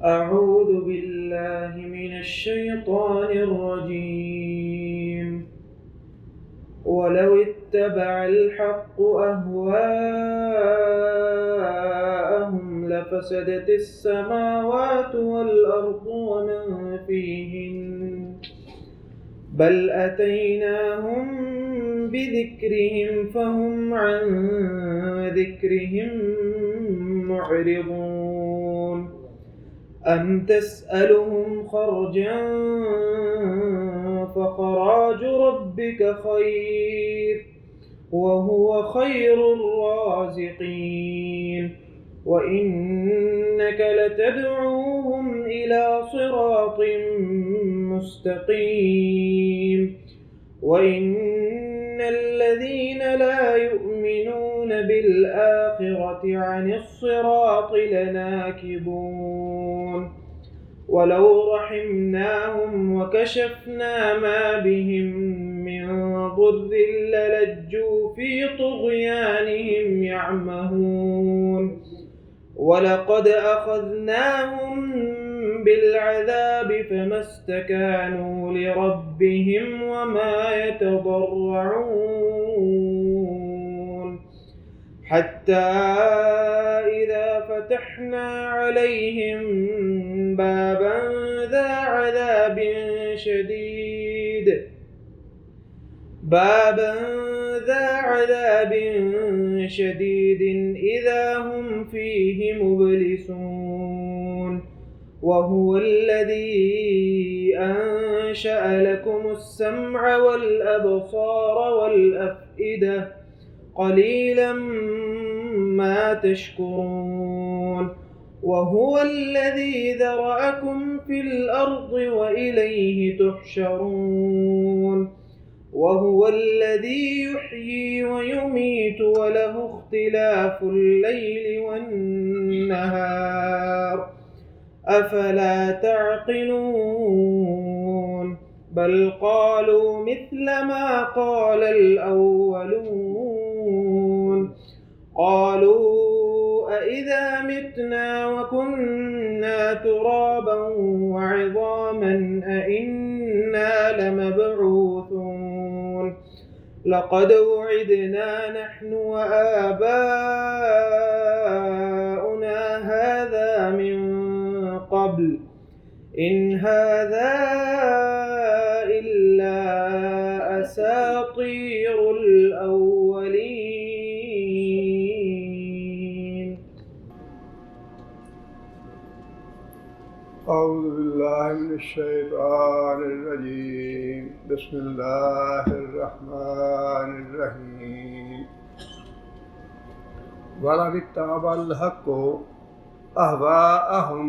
أعوذ بالله من الشيطان الرجيم. ولو اتبع الحق أهواءهم لفسدت السماوات والأرض ومن فيهن بل أتيناهم بذكرهم فهم عن ذكرهم معرضون. أم تسألهم خرجا فخراج ربك خير وهو خير الرازقين. وإنك لتدعوهم إلى صراط مستقيم. وإن الذين لا يؤمنون بالآخرة عن الصراط لناكبون. ولو رحمناهم وكشفنا ما بهم من ضر للجوا في طغيانهم يعمهون. ولقد أخذناهم بالعذاب فما استكانوا لربهم وما يتضرعون حتى إذا فتحنا عليهم بابا ذا عذاب شديد إذا هم فيه مبلسون. وهو الذي أنشأ لكم السمع والأبصار والأفئدة قليلا ما تشكرون. وهو الذي ذرأكم في الأرض وإليه تحشرون. وهو الذي يحيي ويميت وله اختلاف الليل والنهار أفلا تعقلون. بل قالوا مثل ما قال الأولون قالوا أإذا متنا وكنا ترابا وعظاما أإنا لمبعوثون. لقد وعدنا نحن وآباؤنا هذا من قبل إن هذا إلا أساطير الأولين. أعوذ بالله من الشيطان الرجيم. بسم الله الرحمن الرحيم. ولو اتبع الحق أهواءهم،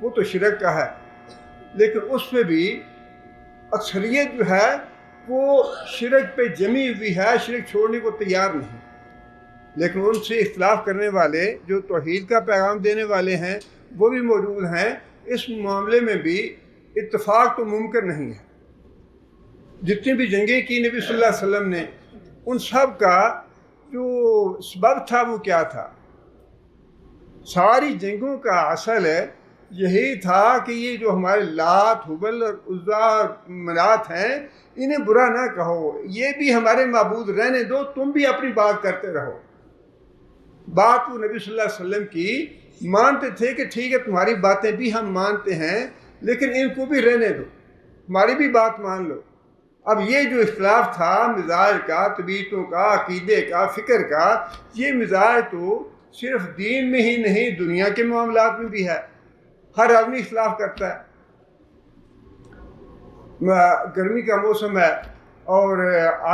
وہ تو شرک کا ہے، لیکن اس میں بھی اکثریت جو ہے وہ شرک پہ جمی ہوئی ہے، شرک چھوڑنے کو تیار نہیں، لیکن ان سے اختلاف کرنے والے جو توحید کا پیغام دینے والے ہیں وہ بھی موجود ہیں۔ اس معاملے میں بھی اتفاق تو ممکن نہیں ہے۔ جتنی بھی جنگیں کی نبی صلی اللہ علیہ وسلم نے، ان سب کا جو سبب تھا وہ کیا تھا؟ ساری جنگوں کا اصل یہی تھا کہ یہ جو ہمارے لات، حبل اور عزا اور منات ہیں، انہیں برا نہ کہو، یہ بھی ہمارے معبود رہنے دو، تم بھی اپنی بات کرتے رہو۔ بات وہ نبی صلی اللہ علیہ وسلم کی مانتے تھے کہ ٹھیک ہے تمہاری باتیں بھی ہم مانتے ہیں، لیکن ان کو بھی رہنے دو، ہماری بھی بات مان لو۔ اب یہ جو اختلاف تھا مزاج کا، طبیعتوں کا، عقیدے کا، فکر کا، یہ مزاج تو صرف دین میں ہی نہیں، دنیا کے معاملات میں بھی ہے۔ ہر آدمی اختلاف کرتا ہے۔ گرمی کا موسم ہے اور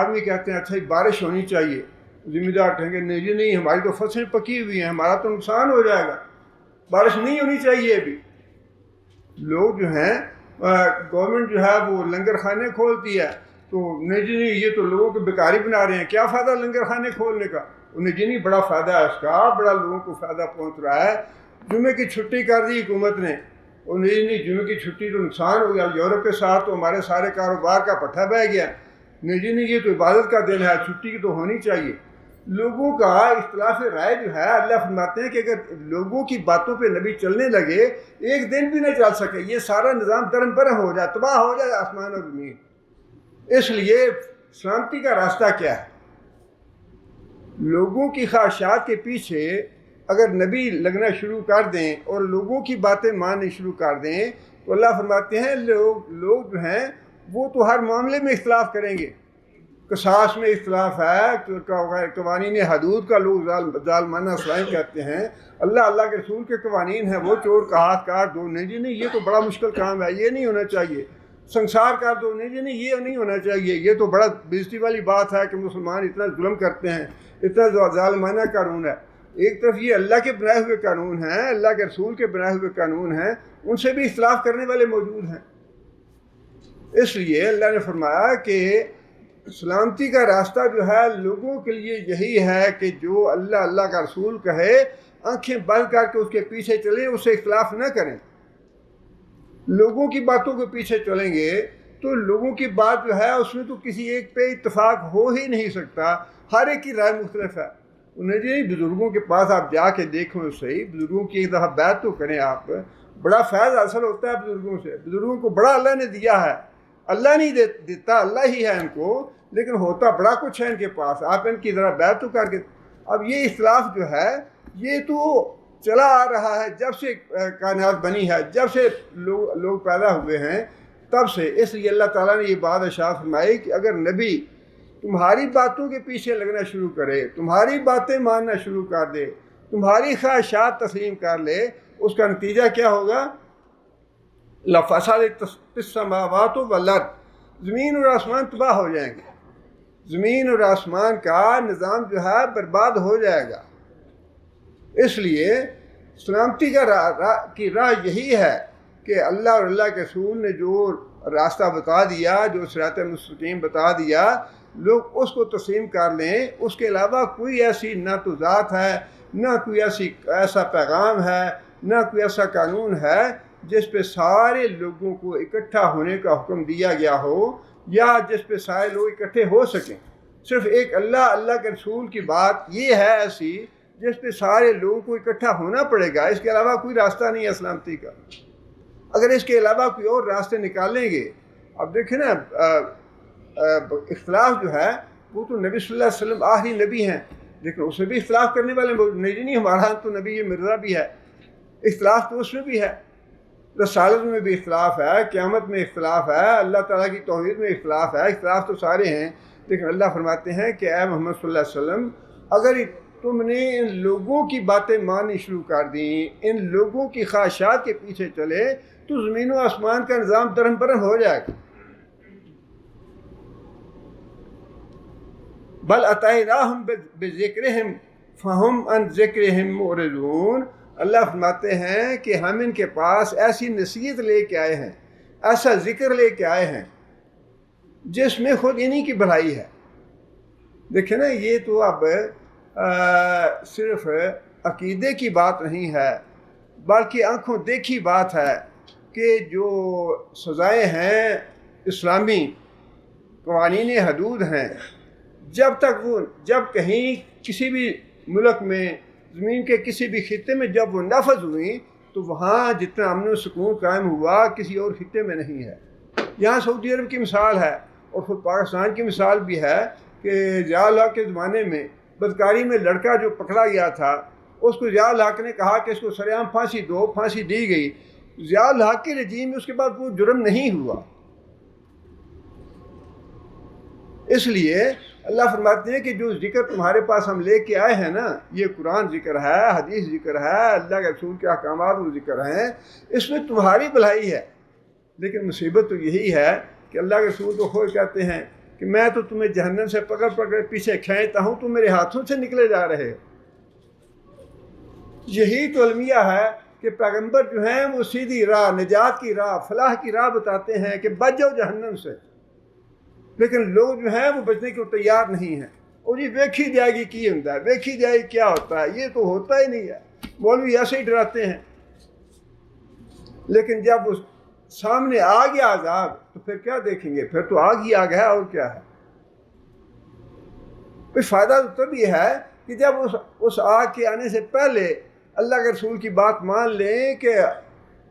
آدمی کہتے ہیں اچھا بارش ہونی چاہیے، ذمہ دار کہیں گے نہیں جی نہیں، ہماری تو فصلیں پکی ہوئی ہیں، ہمارا تو نقصان ہو جائے گا، بارش نہیں ہونی چاہیے ابھی۔ لوگ جو ہیں گورنمنٹ جو ہے وہ لنگر خانے کھولتی ہے، تو نہیں جی نہیں، یہ تو لوگوں کو بیکاری بنا رہے ہیں، کیا فائدہ لنگر خانے کھولنے کا؟ انہیں جی نہیں، بڑا فائدہ ہے اس کا، بڑا لوگوں کو فائدہ پہنچ رہا ہے۔ جمعے کی چھٹی کر دی حکومت نے، اور نہیں جمعے کی چھٹی تو نقصان ہو گیا، یورپ کے ساتھ تو ہمارے سارے کاروبار کا پٹھا بہ گیا، نہیں جی نہیں، یہ تو عبادت کا دن ہے، چھٹی کی تو ہونی چاہیے۔ لوگوں کا اختلاف رائے جو ہے، اللہ فرماتے ہیں کہ اگر لوگوں کی باتوں پہ نبی چلنے لگے، ایک دن بھی نہ چل سکے، یہ سارا نظام درم برہم ہو جائے، تباہ ہو جائے آسمان اور زمین۔ اس لیے سلامتی کا راستہ کیا ہے؟ لوگوں کی خواہشات کے پیچھے اگر نبی لگنا شروع کر دیں اور لوگوں کی باتیں ماننی شروع کر دیں تو اللہ فرماتے ہیں لوگ جو ہیں وہ تو ہر معاملے میں اختلاف کریں گے۔ قصاص میں اختلاف ہے، قوانین حدود کا لوگ ظالمانہ اسلام کہتے ہیں، اللہ کے رسول کے قوانین ہیں، وہ چور کا ہاتھ کاٹ دو، نہیں جی نہیں، یہ تو بڑا مشکل کام ہے، یہ نہیں ہونا چاہیے، سنسار کر دو، نہیں جی نہیں، یہ نہیں ہونا چاہیے، یہ تو بڑا بےزتی والی بات ہے کہ مسلمان اتنا ظلم کرتے ہیں، اتنا ظالمانہ قانون ہے۔ ایک طرف یہ اللہ کے بنائے ہوئے قانون ہیں، اللہ کے رسول کے بنائے ہوئے قانون ہیں، ان سے بھی اختلاف کرنے والے موجود ہیں۔ اس لیے اللہ نے فرمایا کہ سلامتی کا راستہ جو ہے لوگوں کے لیے یہی ہے کہ جو اللہ کا رسول کہے، آنکھیں بند کر کے اس کے پیچھے چلیں، اس سے اختلاف نہ کریں۔ لوگوں کی باتوں کے پیچھے چلیں گے تو لوگوں کی بات جو ہے اس میں تو کسی ایک پہ اتفاق ہو ہی نہیں سکتا، ہر ایک کی رائے مختلف ہے۔ انہیں جی بزرگوں کے پاس آپ جا کے دیکھیں، صحیح بزرگوں کی ایک دفعہ بیعت تو کریں، آپ بڑا فیض حاصل ہوتا ہے بزرگوں سے۔ بزرگوں کو بڑا اللہ نے دیا ہے، اللہ نہیں دیتا، اللہ ہی ہے ان کو، لیکن ہوتا بڑا کچھ ہے ان کے پاس، آپ ان کی ذرا بیعت تو کر کے۔ اب یہ اختلاف جو ہے یہ تو چلا آ رہا ہے جب سے کائنات بنی ہے، جب سے لوگ پیدا ہوئے ہیں تب سے۔ اس لیے اللہ تعالیٰ نے یہ بات ارشاد فرمائی کہ اگر نبی تمہاری باتوں کے پیچھے لگنا شروع کرے، تمہاری باتیں ماننا شروع کر دے، تمہاری خواہشات تسلیم کر لے، اس کا نتیجہ کیا ہوگا؟ لفسدت السماوات والارض، زمین اور آسمان تباہ ہو جائیں گے، زمین اور آسمان کا نظام جو ہے برباد ہو جائے گا۔ اس لیے سلامتی کی راہ یہی ہے کہ اللہ اور اللہ کے رسول نے جو راستہ بتا دیا، جو صراط مستقیم بتا دیا، لوگ اس کو تسلیم کر لیں۔ اس کے علاوہ کوئی ایسی نہ تو ذات ہے، نہ کوئی ایسا پیغام ہے، نہ کوئی ایسا قانون ہے جس پہ سارے لوگوں کو اکٹھا ہونے کا حکم دیا گیا ہو یا جس پہ سارے لوگ اکٹھے ہو سکیں۔ صرف ایک اللہ کے رسول کی بات یہ ہے ایسی جس پہ سارے لوگوں کو اکٹھا ہونا پڑے گا۔ اس کے علاوہ کوئی راستہ نہیں ہے سلامتی کا۔ اگر اس کے علاوہ کوئی اور راستے نکالیں گے، اب دیکھیں نا، اختلاف جو ہے وہ تو نبی صلی اللہ علیہ وسلم آخری نبی ہیں، لیکن اس میں بھی اختلاف کرنے والے نہیں، ہمارا تو نبی یہ مرزا بھی ہے، اختلاف تو اس میں بھی ہے، رسالت میں بھی اختلاف ہے، قیامت میں اختلاف ہے، اللہ تعالیٰ کی توحید میں اختلاف ہے، اختلاف تو سارے ہیں۔ لیکن اللہ فرماتے ہیں کہ اے محمد صلی اللہ علیہ وسلم، اگر تم نے ان لوگوں کی باتیں ماننی شروع کر دیں، ان لوگوں کی خواہشات کے پیچھے چلے، تو زمین و آسمان کا نظام درہم برہم ہو جائے گا۔ بل اتیناہم بذکرہم فہم عن ذکرہم معرضون، اللہ فرماتے ہیں کہ ہم ان کے پاس ایسی نصیحت لے کے آئے ہیں، ایسا ذکر لے کے آئے ہیں جس میں خود انہی کی بھلائی ہے۔ دیکھیں نا، یہ تو اب صرف عقیدے کی بات نہیں ہے، بلکہ آنکھوں دیکھی بات ہے کہ جو سزائیں ہیں، اسلامی قوانین حدود ہیں، جب کہیں کسی بھی ملک میں، زمین کے کسی بھی خطے میں جب وہ نافذ ہوئیں تو وہاں جتنا امن و سکون قائم ہوا کسی اور خطے میں نہیں ہے۔ یہاں سعودی عرب کی مثال ہے، اور خود پاکستان کی مثال بھی ہے کہ ضیاء الحق کے زمانے میں بدکاری میں لڑکا جو پکڑا گیا تھا، اس کو ضیاء الحق نے کہا کہ اس کو سرعام پھانسی دو، پھانسی دی گئی۔ ضیاء الحق کے رجیم میں اس کے بعد کوئی جرم نہیں ہوا۔ اس لیے اللہ فرماتے ہیں کہ جو ذکر تمہارے پاس ہم لے کے آئے ہیں نا، یہ قرآن ذکر ہے، حدیث ذکر ہے، اللہ کے رسول کے احکامات وہ ذکر ہیں، اس میں تمہاری بھلائی ہے۔ لیکن مصیبت تو یہی ہے کہ اللہ کے رسول تو خود کہتے ہیں کہ میں تو تمہیں جہنم سے پکڑ پکڑ پیچھے کھینچتا ہوں، تم میرے ہاتھوں سے نکلے جا رہے ہو۔ یہی تو المیہ ہے کہ پیغمبر جو ہیں وہ سیدھی راہ، نجات کی راہ، فلاح کی راہ بتاتے ہیں کہ بچ جاؤ جہنم سے، لیکن لوگ جو ہیں وہ بچنے کو تیار نہیں ہیں۔ اور یہ ویکھی جائے گی کی ہوتا ہے، ویکھی جائے گی کیا ہوتا ہے، یہ تو ہوتا ہی نہیں ہے۔ مولوی ایسے ہی ڈراتے ہیں، لیکن جب اس سامنے آ گیا عذاب تو پھر کیا دیکھیں گے؟ پھر تو آگ ہی آگ ہے، اور کیا ہے؟ کوئی فائدہ تو تب یہ ہے کہ جب اس آگ کے آنے سے پہلے اللہ کے رسول کی بات مان لیں کہ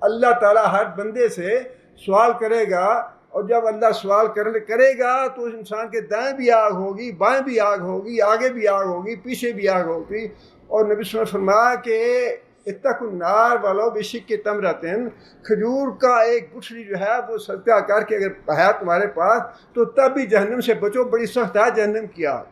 اللہ تعالیٰ ہر بندے سے سوال کرے گا، اور جب اللہ سوال کرے گا تو اس انسان کے دائیں بھی آگ ہوگی، بائیں بھی آگ ہوگی، آگے بھی آگ ہوگی، پیچھے بھی آگ ہوگی۔ اور نبی صلی اللہ علیہ وسلم فرمایا کہ اتقوا النار ولو بشق تمرۃ، کھجور کا ایک گٹھلی جو ہے وہ صدقہ کر کے اگر ہے تمہارے پاس تو تب بھی جہنم سے بچو، بڑی سخت ہے جہنم کی آگ۔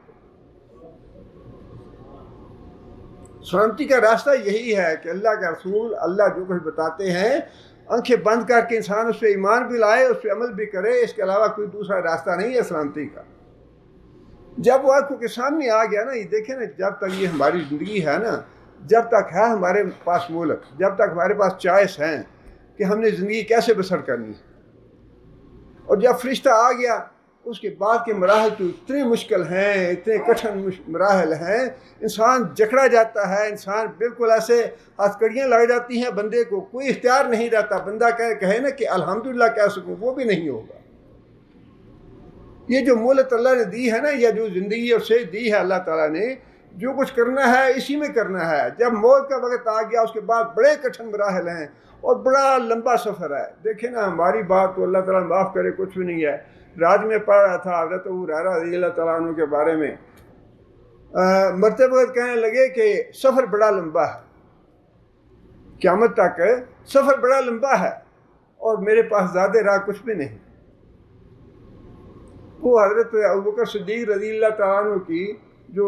سلامتی کا راستہ یہی ہے کہ اللہ کا رسول، اللہ جو کچھ بتاتے ہیں، آنکھیں بند کر کے انسان اس پہ ایمان بھی لائے، اس پہ عمل بھی کرے، اس کے علاوہ کوئی دوسرا راستہ نہیں ہے سلامتی کا۔ جب وہ آنکھوں کے سامنے آ گیا نا، یہ دیکھیں نا، جب تک یہ ہماری زندگی ہے نا، جب تک ہے ہمارے پاس ملک، جب تک ہمارے پاس چوائس ہیں کہ ہم نے زندگی کیسے بسر کرنی ہے، اور جب فرشتہ آ گیا اس کے بعد کے مراحل تو اتنے مشکل ہیں، اتنے کٹھن مراحل ہیں، انسان جکڑا جاتا ہے، انسان بالکل ایسے ہاتھ کڑیاں لگ جاتی ہیں، بندے کو کوئی اختیار نہیں رہتا، بندہ کہے نا کہ الحمدللہ کہہ سکوں، وہ بھی نہیں ہوگا۔ یہ جو مہلت اللہ نے دی ہے نا، یا جو زندگی اور صحت دی ہے اللہ تعالیٰ نے، جو کچھ کرنا ہے اسی میں کرنا ہے۔ جب موت کا وقت آ گیا اس کے بعد بڑے کٹھن مراحل ہیں اور بڑا لمبا سفر ہے۔ دیکھیں نا، ہماری بات تو اللہ تعالیٰ معاف کرے کچھ بھی نہیں ہے۔ رات میں پڑھ رہا تھا حضرت ابو ہریرہ رضی اللہ تعالیٰ عنہ کے بارے میں، مرتے وقت کہنے لگے کہ سفر بڑا لمبا ہے، قیامت تک سفر بڑا لمبا ہے اور میرے پاس زیادہ راہ کچھ بھی نہیں۔ وہ حضرت ابوبکر صدیق رضی اللہ تعالیٰ عنہ کی جو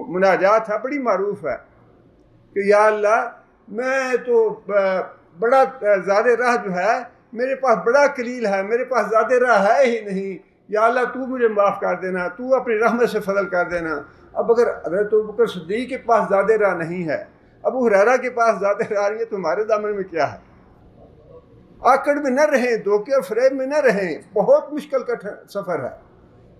مناجات ہے بڑی معروف ہے کہ یا اللہ، میں تو بڑا زیادہ راہ جو ہے میرے پاس بڑا قلیل ہے، میرے پاس زیادہ راہ ہے ہی نہیں، یا اللہ تو مجھے معاف کر دینا، تو اپنی رحمت سے فضل کر دینا۔ اب اگر حضرت ابوبکر صدیق کے پاس زیادہ راہ نہیں ہے، ابو ہریرہ کے پاس زیادہ راہ نہیں ہے، تو ہمارے دامن میں کیا ہے؟ آکڑ میں نہ رہیں، دھوکے اور فریب میں نہ رہیں، بہت مشکل کا سفر ہے۔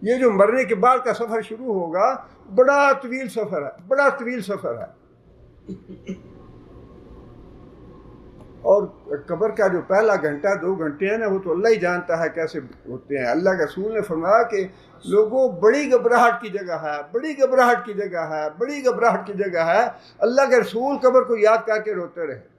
یہ جو مرنے کے بعد کا سفر شروع ہوگا، بڑا طویل سفر ہے، بڑا طویل سفر ہے۔ اور قبر کا جو پہلا گھنٹہ 2 گھنٹے ہیں نا، وہ تو اللہ ہی جانتا ہے کیسے ہوتے ہیں۔ اللہ کے رسول نے فرمایا کہ لوگوں بڑی گھبراہٹ کی جگہ ہے، بڑی گھبراہٹ کی جگہ ہے، بڑی گھبراہٹ کی جگہ ہے۔ اللہ کے رسول قبر کو یاد کر کے روتے رہے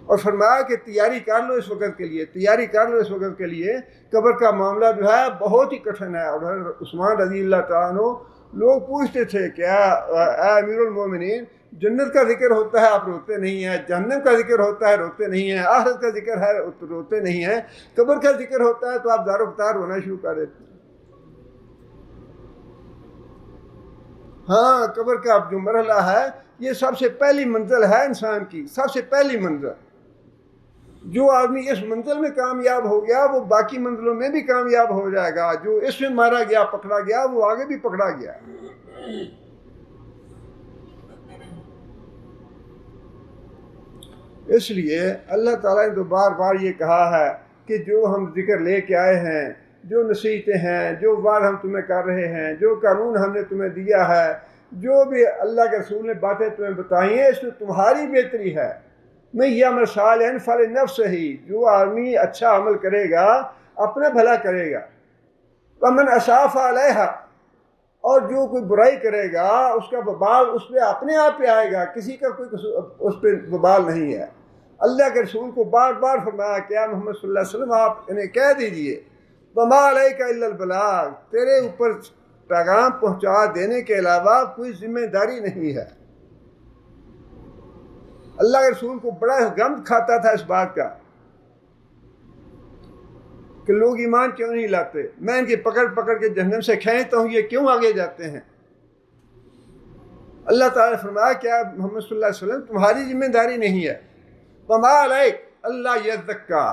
اور فرمایا کہ تیاری کر لو اس وقت کے لیے، تیاری کر لو اس وقت کے لیے، قبر کا معاملہ جو ہے بہت ہی کٹھن ہے۔ اور عثمان رضی اللہ تعالیٰ عنہ، لوگ پوچھتے تھے کہ اے امیر المومنین، جنت کا ذکر ہوتا ہے آپ روتے نہیں ہیں، جہنم کا ذکر ہوتا ہے روتے نہیں ہیں، آخرت کا ذکر ہے روتے نہیں ہیں، قبر کا ذکر ہوتا ہے تو آپ دار و بتار رونا شروع کر دیتے ہیں۔ ہاں، قبر کا جو مرحلہ ہے یہ سب سے پہلی منزل ہے انسان کی، سب سے پہلی منزل۔ جو آدمی اس منزل میں کامیاب ہو گیا وہ باقی منزلوں میں بھی کامیاب ہو جائے گا، جو اس میں مارا گیا پکڑا گیا وہ آگے بھی پکڑا گیا۔ اس لیے اللہ تعالیٰ نے تو بار بار یہ کہا ہے کہ جو ہم ذکر لے کے آئے ہیں، جو نصیحتیں ہیں، جو وعد ہم تمہیں کر رہے ہیں، جو قانون ہم نے تمہیں دیا ہے، جو بھی اللہ کے رسول نے باتیں تمہیں بتائی ہیں، اس میں تمہاری بہتری ہے۔ میں یہ عمل صالح فلنفسہ ہی، جو آدمی اچھا عمل کرے گا اپنا بھلا کرے گا، ومن اساء فعلیہا، اور جو کوئی برائی کرے گا اس کا وبال اس پہ اپنے آپ پہ آئے گا، کسی کا کوئی اس پہ وبال نہیں ہے۔ اللہ کے رسول کو بار بار فرمایا کہ محمد صلی اللہ علیہ وسلم آپ انہیں کہہ دیجئے وما علیک الا البلاغ، تیرے اوپر پیغام پہنچا دینے کے علاوہ کوئی ذمہ داری نہیں ہے۔ اللہ کے رسول کو بڑا غم کھاتا تھا اس بات کا کہ لوگ ایمان کیوں نہیں لاتے، میں ان کی پکڑ پکڑ کے جہنم سے کھینچتا ہوں، یہ کیوں آگے جاتے ہیں۔ اللہ تعالیٰ نے فرمایا کہ محمد صلی اللہ علیہ وسلم تمہاری ذمہ داری نہیں ہے، وما علیک اللہ یزکا،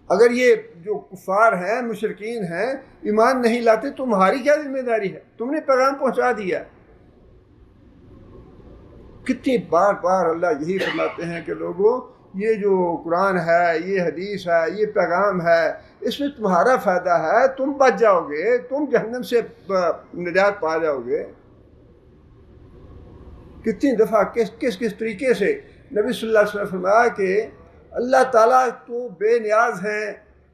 اگر یہ جو کفار ہیں مشرکین ہیں ایمان نہیں لاتے تمہاری کیا ذمہ داری ہے، تم نے پیغام پہنچا دیا۔ کتنی بار بار اللہ یہی فرماتے ہیں کہ لوگوں یہ جو قرآن ہے، یہ حدیث ہے، یہ پیغام ہے، اس میں تمہارا فائدہ ہے، تم بچ جاؤ گے، تم جہنم سے نجات پا جاؤ گے۔ کتنی دفعہ کس طریقے سے نبی صلی اللہ علیہ وسلم نے فرمایا کہ اللہ تعالیٰ تو بے نیاز ہیں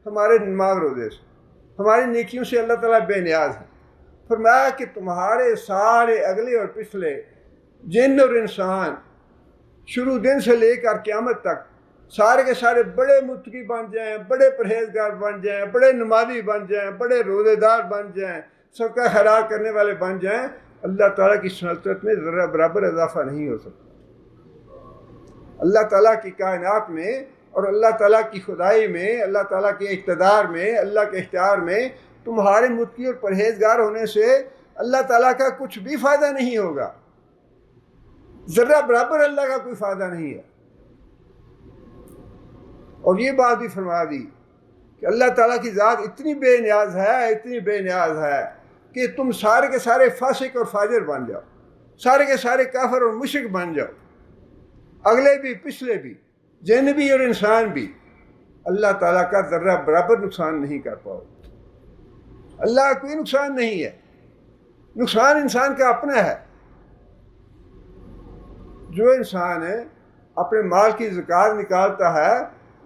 ہمارے نماز روزے سے، ہماری نیکیوں سے اللہ تعالیٰ بے نیاز ہے۔ فرمایا کہ تمہارے سارے اگلے اور پچھلے جن اور انسان شروع دن سے لے کر قیامت تک سارے کے سارے بڑے متقی بن جائیں، بڑے پرہیزگار بن جائیں، بڑے نمازی بن جائیں، بڑے روزے دار بن جائیں، صدقہ خیرات کرنے والے بن جائیں، اللہ تعالیٰ کی سلطنت میں ذرہ برابر اضافہ نہیں ہو سکتا۔ اللہ تعالیٰ کی کائنات میں اور اللہ تعالیٰ کی خدائی میں، اللہ تعالیٰ کے اقتدار میں، اللہ کے اختیار میں تمہارے متقی اور پرہیزگار ہونے سے اللہ تعالیٰ کا کچھ بھی فائدہ نہیں ہوگا، ذرہ برابر اللہ کا کوئی فائدہ نہیں ہے۔ اور یہ بات بھی فرما دی کہ اللہ تعالیٰ کی ذات اتنی بے نیاز ہے، اتنی بے نیاز ہے کہ تم سارے کے سارے فاسق اور فاجر بن جاؤ، سارے کے سارے کافر اور مشرک بن جاؤ، اگلے بھی پچھلے بھی، جن بھی اور انسان بھی، اللہ تعالیٰ کا ذرہ برابر نقصان نہیں کر پاؤ۔ اللہ کا کوئی نقصان نہیں ہے، نقصان انسان کا اپنا ہے۔ جو انسان اپنے مال کی زکوٰۃ نکالتا ہے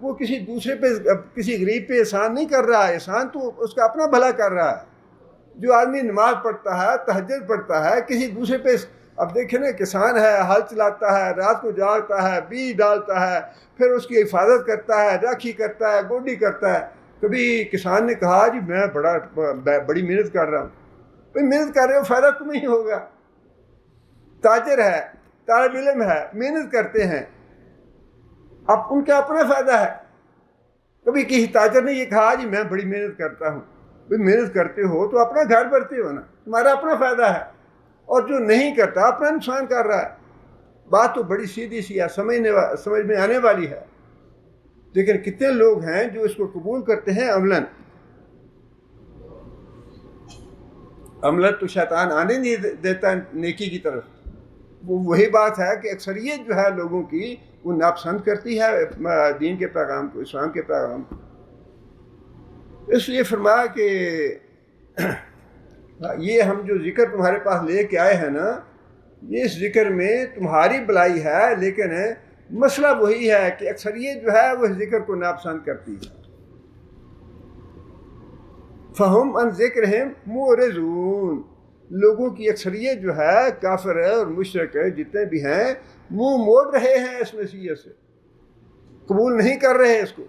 وہ کسی دوسرے پہ، کسی غریب پہ احسان نہیں کر رہا ہے، احسان تو اس کا اپنا بھلا کر رہا ہے۔ جو آدمی نماز پڑھتا ہے، تہجد پڑھتا ہے، کسی دوسرے پہ، اب دیکھیں نا کسان ہے، ہل چلاتا ہے، رات کو جاگتا ہے، بیج ڈالتا ہے، پھر اس کی حفاظت کرتا ہے، راکھی کرتا ہے، گوڈی کرتا ہے۔ کبھی کسان نے کہا جی میں بڑی محنت کر رہا ہوں، بھائی محنت کر رہے ہو فائدہ تمہیں ہی ہوگا۔ تاجر ہے، طالب علم ہے، محنت کرتے ہیں، اب ان کا اپنا فائدہ ہے۔ کبھی کسی تاجر نے یہ کہا جی میں بڑی محنت کرتا ہوں، بھائی محنت کرتے ہو تو اپنا گھر بھرتے ہو نا، تمہارا اپنا فائدہ ہے، اور جو نہیں کرتا اپنا نقصان کر رہا ہے۔ بات تو بڑی سیدھی سی ہے، سمجھ میں آنے والی ہے، لیکن کتنے لوگ ہیں جو اس کو قبول کرتے ہیں عملاً۔ عملاً تو شیطان آنے نہیں دیتا نیکی کی طرف۔ وہی بات ہے کہ اکثریت جو ہے لوگوں کی وہ ناپسند کرتی ہے دین کے پیغام کو، اسلام کے پیغام کو۔ اس لیے فرمایا کہ یہ ہم جو ذکر تمہارے پاس لے کے آئے ہیں نا، یہ اس ذکر میں تمہاری بھلائی ہے، لیکن مسئلہ وہی ہے کہ اکثریت جو ہے وہ اس ذکر کو ناپسند کرتی ہے۔ فہم عن ذکرہم معرضون، لوگوں کی اکثریت جو ہے کافر ہے اور مشرک ہے جتنے بھی ہیں، منہ موڑ رہے ہیں اس نصیحت سے، قبول نہیں کر رہے اس کو۔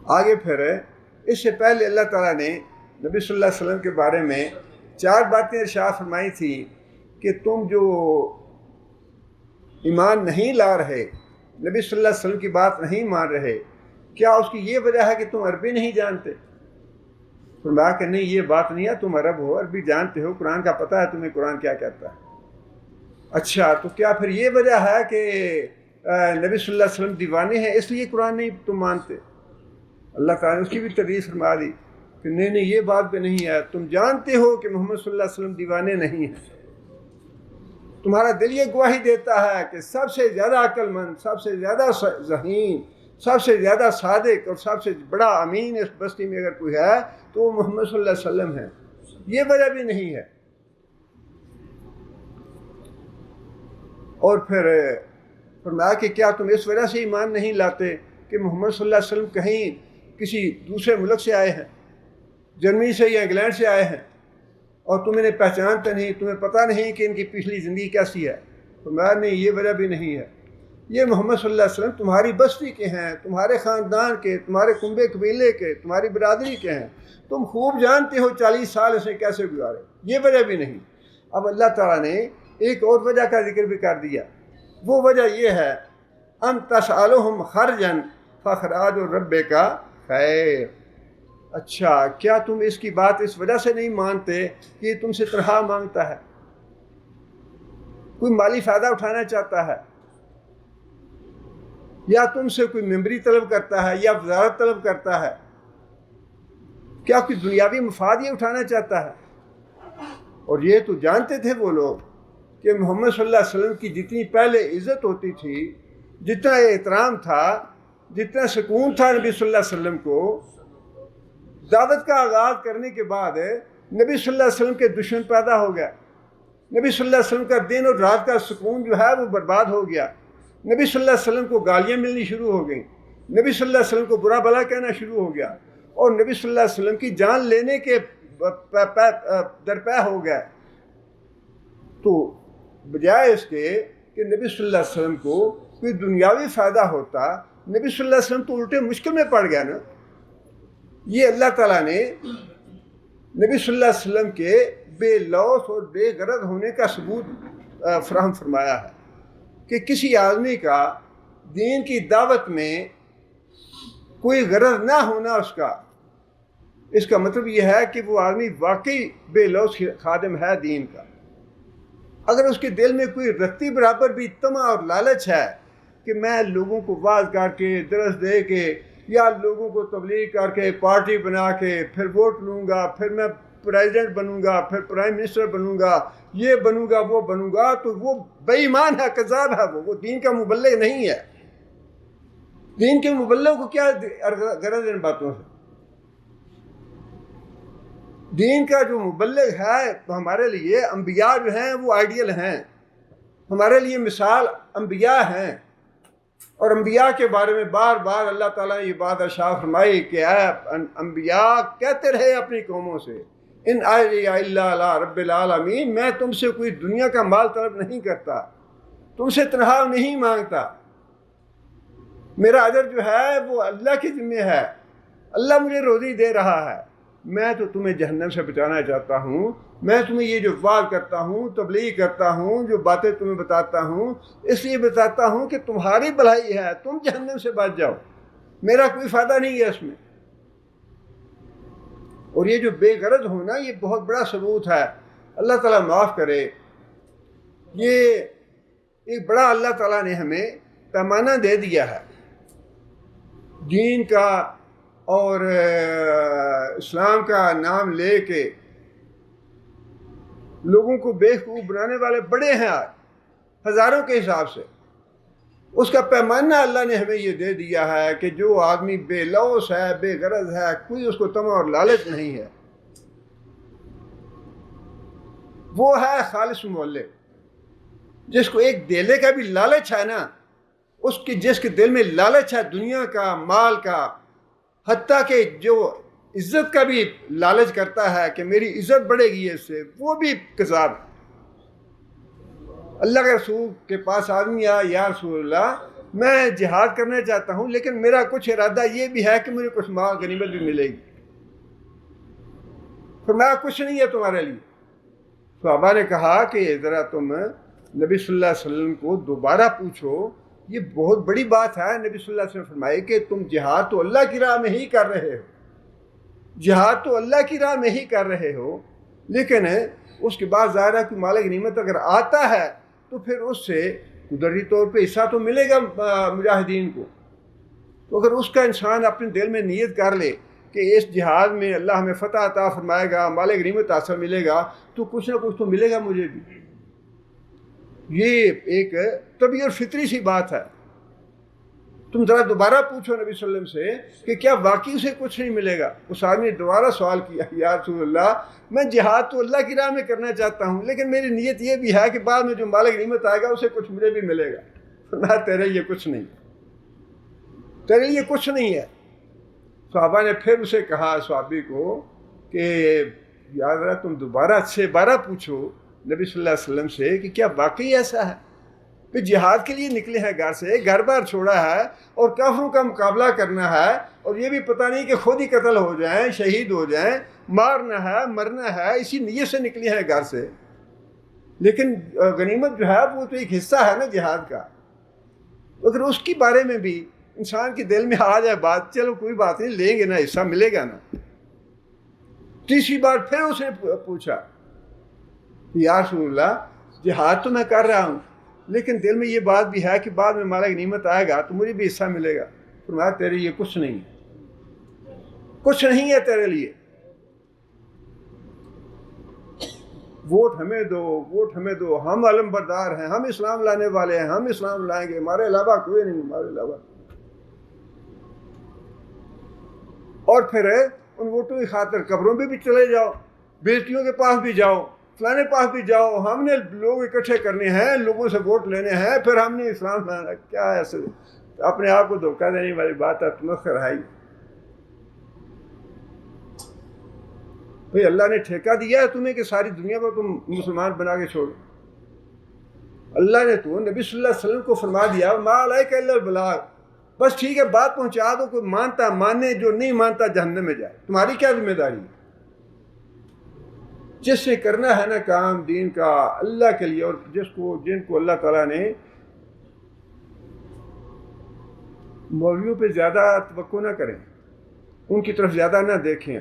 آگے پھر اس سے پہلے اللہ تعالیٰ نے نبی صلی اللہ علیہ وسلم کے بارے میں 4 باتیں ارشاد فرمائی تھی کہ تم جو ایمان نہیں لا رہے، نبی صلی اللہ علیہ وسلم کی بات نہیں مان رہے، کیا اس کی یہ وجہ ہے کہ تم عربی نہیں جانتے؟ فرمایا کہ نہیں، یہ بات نہیں ہے، تم عرب ہو، عربی جانتے ہو، قرآن کا پتہ ہے تمہیں قرآن کیا کہتا ہے۔ اچھا، تو کیا پھر یہ وجہ ہے کہ نبی صلی اللہ علیہ وسلم دیوانے ہیں اس لیے قرآن نہیں تم مانتے؟ اللہ تعالیٰ نے اس کی بھی تردید فرما دی کہ نہیں یہ بات بھی نہیں ہے، تم جانتے ہو کہ محمد صلی اللہ علیہ وسلم دیوانے نہیں ہیں۔ تمہارا دل یہ گواہی دیتا ہے کہ سب سے زیادہ عقل مند، سب سے زیادہ ذہین، سب سے زیادہ صادق اور سب سے بڑا امین اس بستی میں اگر کوئی ہے تو وہ محمد صلی اللہ علیہ وسلم ہے. یہ وجہ بھی نہیں ہے. اور پھر فرمایا کہ کیا تم اس وجہ سے ایمان نہیں لاتے کہ محمد صلی اللہ علیہ وسلم کہیں کسی دوسرے ملک سے آئے ہیں، جرمنی سے یا انگلینڈ سے آئے ہیں، اور تم انہیں پہچانتے نہیں، تمہیں پتہ نہیں کہ ان کی پچھلی زندگی کیسی ہے؟ فرمایا نہیں، یہ وجہ بھی نہیں ہے. یہ محمد صلی اللہ علیہ وسلم تمہاری بستی کے ہیں، تمہارے خاندان کے، تمہارے کنبے قبیلے کے، تمہاری برادری کے ہیں. تم خوب جانتے ہو 40 سال اسے کیسے گزارے. یہ وجہ بھی نہیں. اب اللہ تعالیٰ نے ایک اور وجہ کا ذکر بھی کر دیا. وہ وجہ یہ ہے ان تسألہم خرجا فخراج ربک خیر. اچھا، کیا تم اس کی بات اس وجہ سے نہیں مانتے کہ یہ تم سے تنخواہ مانگتا ہے، کوئی مالی فائدہ اٹھانا چاہتا ہے، یا تم سے کوئی ممبری طلب کرتا ہے یا وزارت طلب کرتا ہے؟ کیا کوئی دنیاوی مفاد یہ اٹھانا چاہتا ہے؟ اور یہ تو جانتے تھے وہ لوگ کہ محمد صلی اللہ علیہ وسلم کی جتنی پہلے عزت ہوتی تھی، جتنا احترام تھا، جتنا سکون تھا نبی صلی اللہ علیہ وسلم کو، دعوت کا آغاز کرنے کے بعد نبی صلی اللہ علیہ وسلم کے دشمن پیدا ہو گیا. نبی صلی اللہ علیہ وسلم کا دن اور رات کا سکون جو ہے وہ برباد ہو گیا. نبی صلی اللہ علیہ وسلم کو گالیاں ملنی شروع ہو گئیں، نبی صلی اللہ علیہ وسلم کو برا بھلا کہنا شروع ہو گیا، اور نبی صلی اللہ علیہ وسلم کی جان لینے کے درپے ہو گئے. تو بجائے اس کے کہ نبی صلی اللہ علیہ وسلم کو کوئی دنیاوی فائدہ ہوتا، نبی صلی اللہ علیہ وسلم تو الٹے مشکل میں پڑ گیا نا. یہ اللہ تعالیٰ نے نبی صلی اللہ علیہ وسلم کے بے لوث اور بے غرض ہونے کا ثبوت فراہم فرمایا ہے کہ کسی آدمی کا دین کی دعوت میں کوئی غرض نہ ہونا اس کا مطلب یہ ہے کہ وہ آدمی واقعی بے لوث خادم ہے دین کا. اگر اس کے دل میں کوئی رتی برابر بھی طمع اور لالچ ہے کہ میں لوگوں کو واعظ کر کے، درس دے کے، یا لوگوں کو تبلیغ کر کے، پارٹی بنا کے پھر ووٹ لوں گا، پھر میں پریزیڈنٹ بنوں گا، پھر پرائم منسٹر بنوں گا، یہ بنوں گا وہ بنوں گا، تو وہ بے ایمان ہے، کذاب ہے. وہ دین کا مبلغ نہیں ہے. دین کے مبلغ کو کیا غرض ان باتوں سے؟ دین کا جو مبلغ ہے تو ہمارے لیے انبیاء جو ہیں وہ آئیڈیل ہیں، ہمارے لیے مثال انبیاء ہیں. اور انبیاء کے بارے میں بار بار اللہ تعالیٰ نے یہ بات ارشاد فرمائی کہ انبیاء کہتے رہے اپنی قوموں سے ان اجریہ الا علی رب العالمین، میں تم سے کوئی دنیا کا مال طلب نہیں کرتا، تم سے تنخواہ نہیں مانگتا، میرا اجر جو ہے وہ اللہ کے ذمہ ہے، اللہ مجھے روزی دے رہا ہے. میں تو تمہیں جہنم سے بچانا چاہتا ہوں. میں تمہیں یہ جو وعظ کرتا ہوں، تبلیغ کرتا ہوں، جو باتیں تمہیں بتاتا ہوں، اس لیے بتاتا ہوں کہ تمہاری بھلائی ہے، تم جہنم سے بچ جاؤ. میرا کوئی فائدہ نہیں ہے اس میں. اور یہ جو بے غرض ہونا یہ بہت بڑا ثبوت ہے. اللہ تعالیٰ معاف کرے. یہ ایک بڑا اللہ تعالیٰ نے ہمیں پیمانہ دے دیا ہے دین کا، اور اسلام کا نام لے کے لوگوں کو بیوقوف بنانے والے بڑے ہیں آج ہزاروں کے حساب سے. اس کا پیمانہ اللہ نے ہمیں یہ دے دیا ہے کہ جو آدمی بے لوث ہے، بے غرض ہے، کوئی اس کو طمع اور لالچ نہیں ہے، وہ ہے خالص مولد. جس کو ایک دیلے کا بھی لالچ ہے نا، جس کے دل میں لالچ ہے دنیا کا، مال کا، حتیٰ کہ جو عزت کا بھی لالچ کرتا ہے کہ میری عزت بڑھے گی اس سے، وہ بھی کذاب ہے. اللہ کے رسول کے پاس آدمی آیا، یا رسول اللہ میں جہاد کرنا چاہتا ہوں لیکن میرا کچھ ارادہ یہ بھی ہے کہ مجھے کچھ مال غنیمت بھی ملے گی. فرمایا کچھ نہیں ہے تمہارے لیے. صحابہ نے کہا کہ ذرا تم نبی صلی اللہ علیہ وسلم کو دوبارہ پوچھو، یہ بہت بڑی بات ہے. نبی صلی اللہ علیہ وسلم فرمائے کہ تم جہاد تو اللہ کی راہ میں ہی کر رہے ہو، جہاد تو اللہ کی راہ میں ہی کر رہے ہو، لیکن اس کے بعد ظاہرہ کہ مال غنیمت اگر آتا ہے تو پھر اس سے قدرتی طور پہ حصہ تو ملے گا مجاہدین کو. تو اگر اس کا انسان اپنے دل میں نیت کر لے کہ اس جہاد میں اللہ ہمیں فتح عطا فرمائے گا، مال غنیمت حاصل ملے گا، تو کچھ نہ کچھ تو ملے گا مجھے بھی. یہ ایک طبیعی اور فطری سی بات ہے. تم ذرا دوبارہ پوچھو نبی صلی اللہ علیہ وسلم سے کہ کیا واقعی اسے کچھ نہیں ملے گا؟ اس آدمی نے دوبارہ سوال کیا، یا رسول اللہ میں جہاد تو اللہ کی راہ میں کرنا چاہتا ہوں، لیکن میری نیت یہ بھی ہے کہ بعد میں جو مالک غنیمت آئے گا اسے کچھ مجھے بھی ملے گا. نہ تیرے لیے کچھ نہیں، تیرے لیے کچھ نہیں ہے. صحابہ نے پھر اسے کہا، صحابی کو، کہ یاد رہا تم دوبارہ سے بارہ پوچھو نبی صلی اللہ علیہ وسلم سے کہ کیا واقعی ایسا ہے کہ جہاد کے لیے نکلے ہیں گھر سے، گھر بار چھوڑا ہے اور کافروں کا مقابلہ کرنا ہے، اور یہ بھی پتہ نہیں کہ خود ہی قتل ہو جائیں، شہید ہو جائیں، مارنا ہے مرنا ہے، اسی نیت سے نکلے ہیں گھر سے. لیکن غنیمت جو ہے وہ تو ایک حصہ ہے نا جہاد کا. اگر اس کے بارے میں بھی انسان کے دل میں آ جائے بات، چلو کوئی بات نہیں، لیں گے نا، حصہ ملے گا نا. تیسری بار پھر اس نے پوچھا، یا رسول اللہ جہاد تو میں کر رہا ہوں، لیکن دل میں یہ بات بھی ہے کہ بعد میں مالک غنیمت آئے گا تو مجھے بھی حصہ ملے گا. فرمایا تیرے لیے کچھ نہیں ہے، کچھ نہیں ہے تیرے لیے. ووٹ ہمیں دو، ووٹ ہمیں دو، ہم علم بردار ہیں، ہم اسلام لانے والے ہیں، ہم اسلام لائیں گے، ہمارے علاوہ کوئی نہیں، ہمارے علاوہ. اور پھر ان ووٹوں کی خاطر قبروں پہ بھی چلے جاؤ، بیٹیوں کے پاس بھی جاؤ، فلانے پاس بھی جاؤ، ہم نے لوگ اکٹھے کرنے ہیں، لوگوں سے ووٹ لینے ہیں، پھر ہم نے اسلام لانا. کیا ایسے اپنے آپ کو دھوکہ دینے والی بات ہے. تمخر ہے بھئی اللہ نے ٹھیکہ دیا ہے تمہیں کہ ساری دنیا کو تم مسلمان بنا کے چھوڑو. اللہ نے تو نبی صلی اللہ علیہ وسلم کو فرما دیا ما علیک الا البلاغ، بس ٹھیک ہے بات پہنچا دو، کوئی مانتا مانے، جو نہیں مانتا جہنم میں جائے. تمہاری کیا ذمہ داری ہے؟ جس سے کرنا ہے نا کام دین کا اللہ کے لیے، اور جن کو اللہ تعالیٰ نے مولویوں پہ زیادہ توقع نہ کریں، ان کی طرف زیادہ نہ دیکھیں.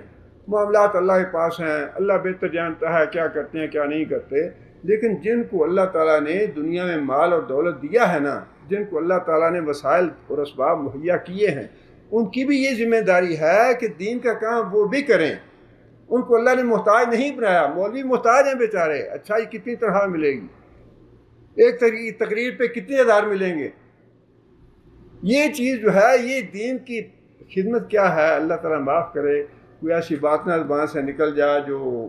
معاملات اللہ کے پاس ہیں، اللہ بہتر جانتا ہے کیا کرتے ہیں کیا نہیں کرتے. لیکن جن کو اللہ تعالیٰ نے دنیا میں مال اور دولت دیا ہے نا، جن کو اللہ تعالیٰ نے وسائل اور اسباب مہیا کیے ہیں، ان کی بھی یہ ذمہ داری ہے کہ دین کا کام وہ بھی کریں. ان کو اللہ نے محتاج نہیں بنایا. مولوی محتاج ہیں بیچارے، اچھائی کتنی طرح ملے گی، ایک تقریر پہ کتنے ہزار ملیں گے. یہ چیز جو ہے، یہ دین کی خدمت کیا ہے. اللہ تعالیٰ معاف کرے کوئی ایسی بات نہ زبان سے نکل جائے جو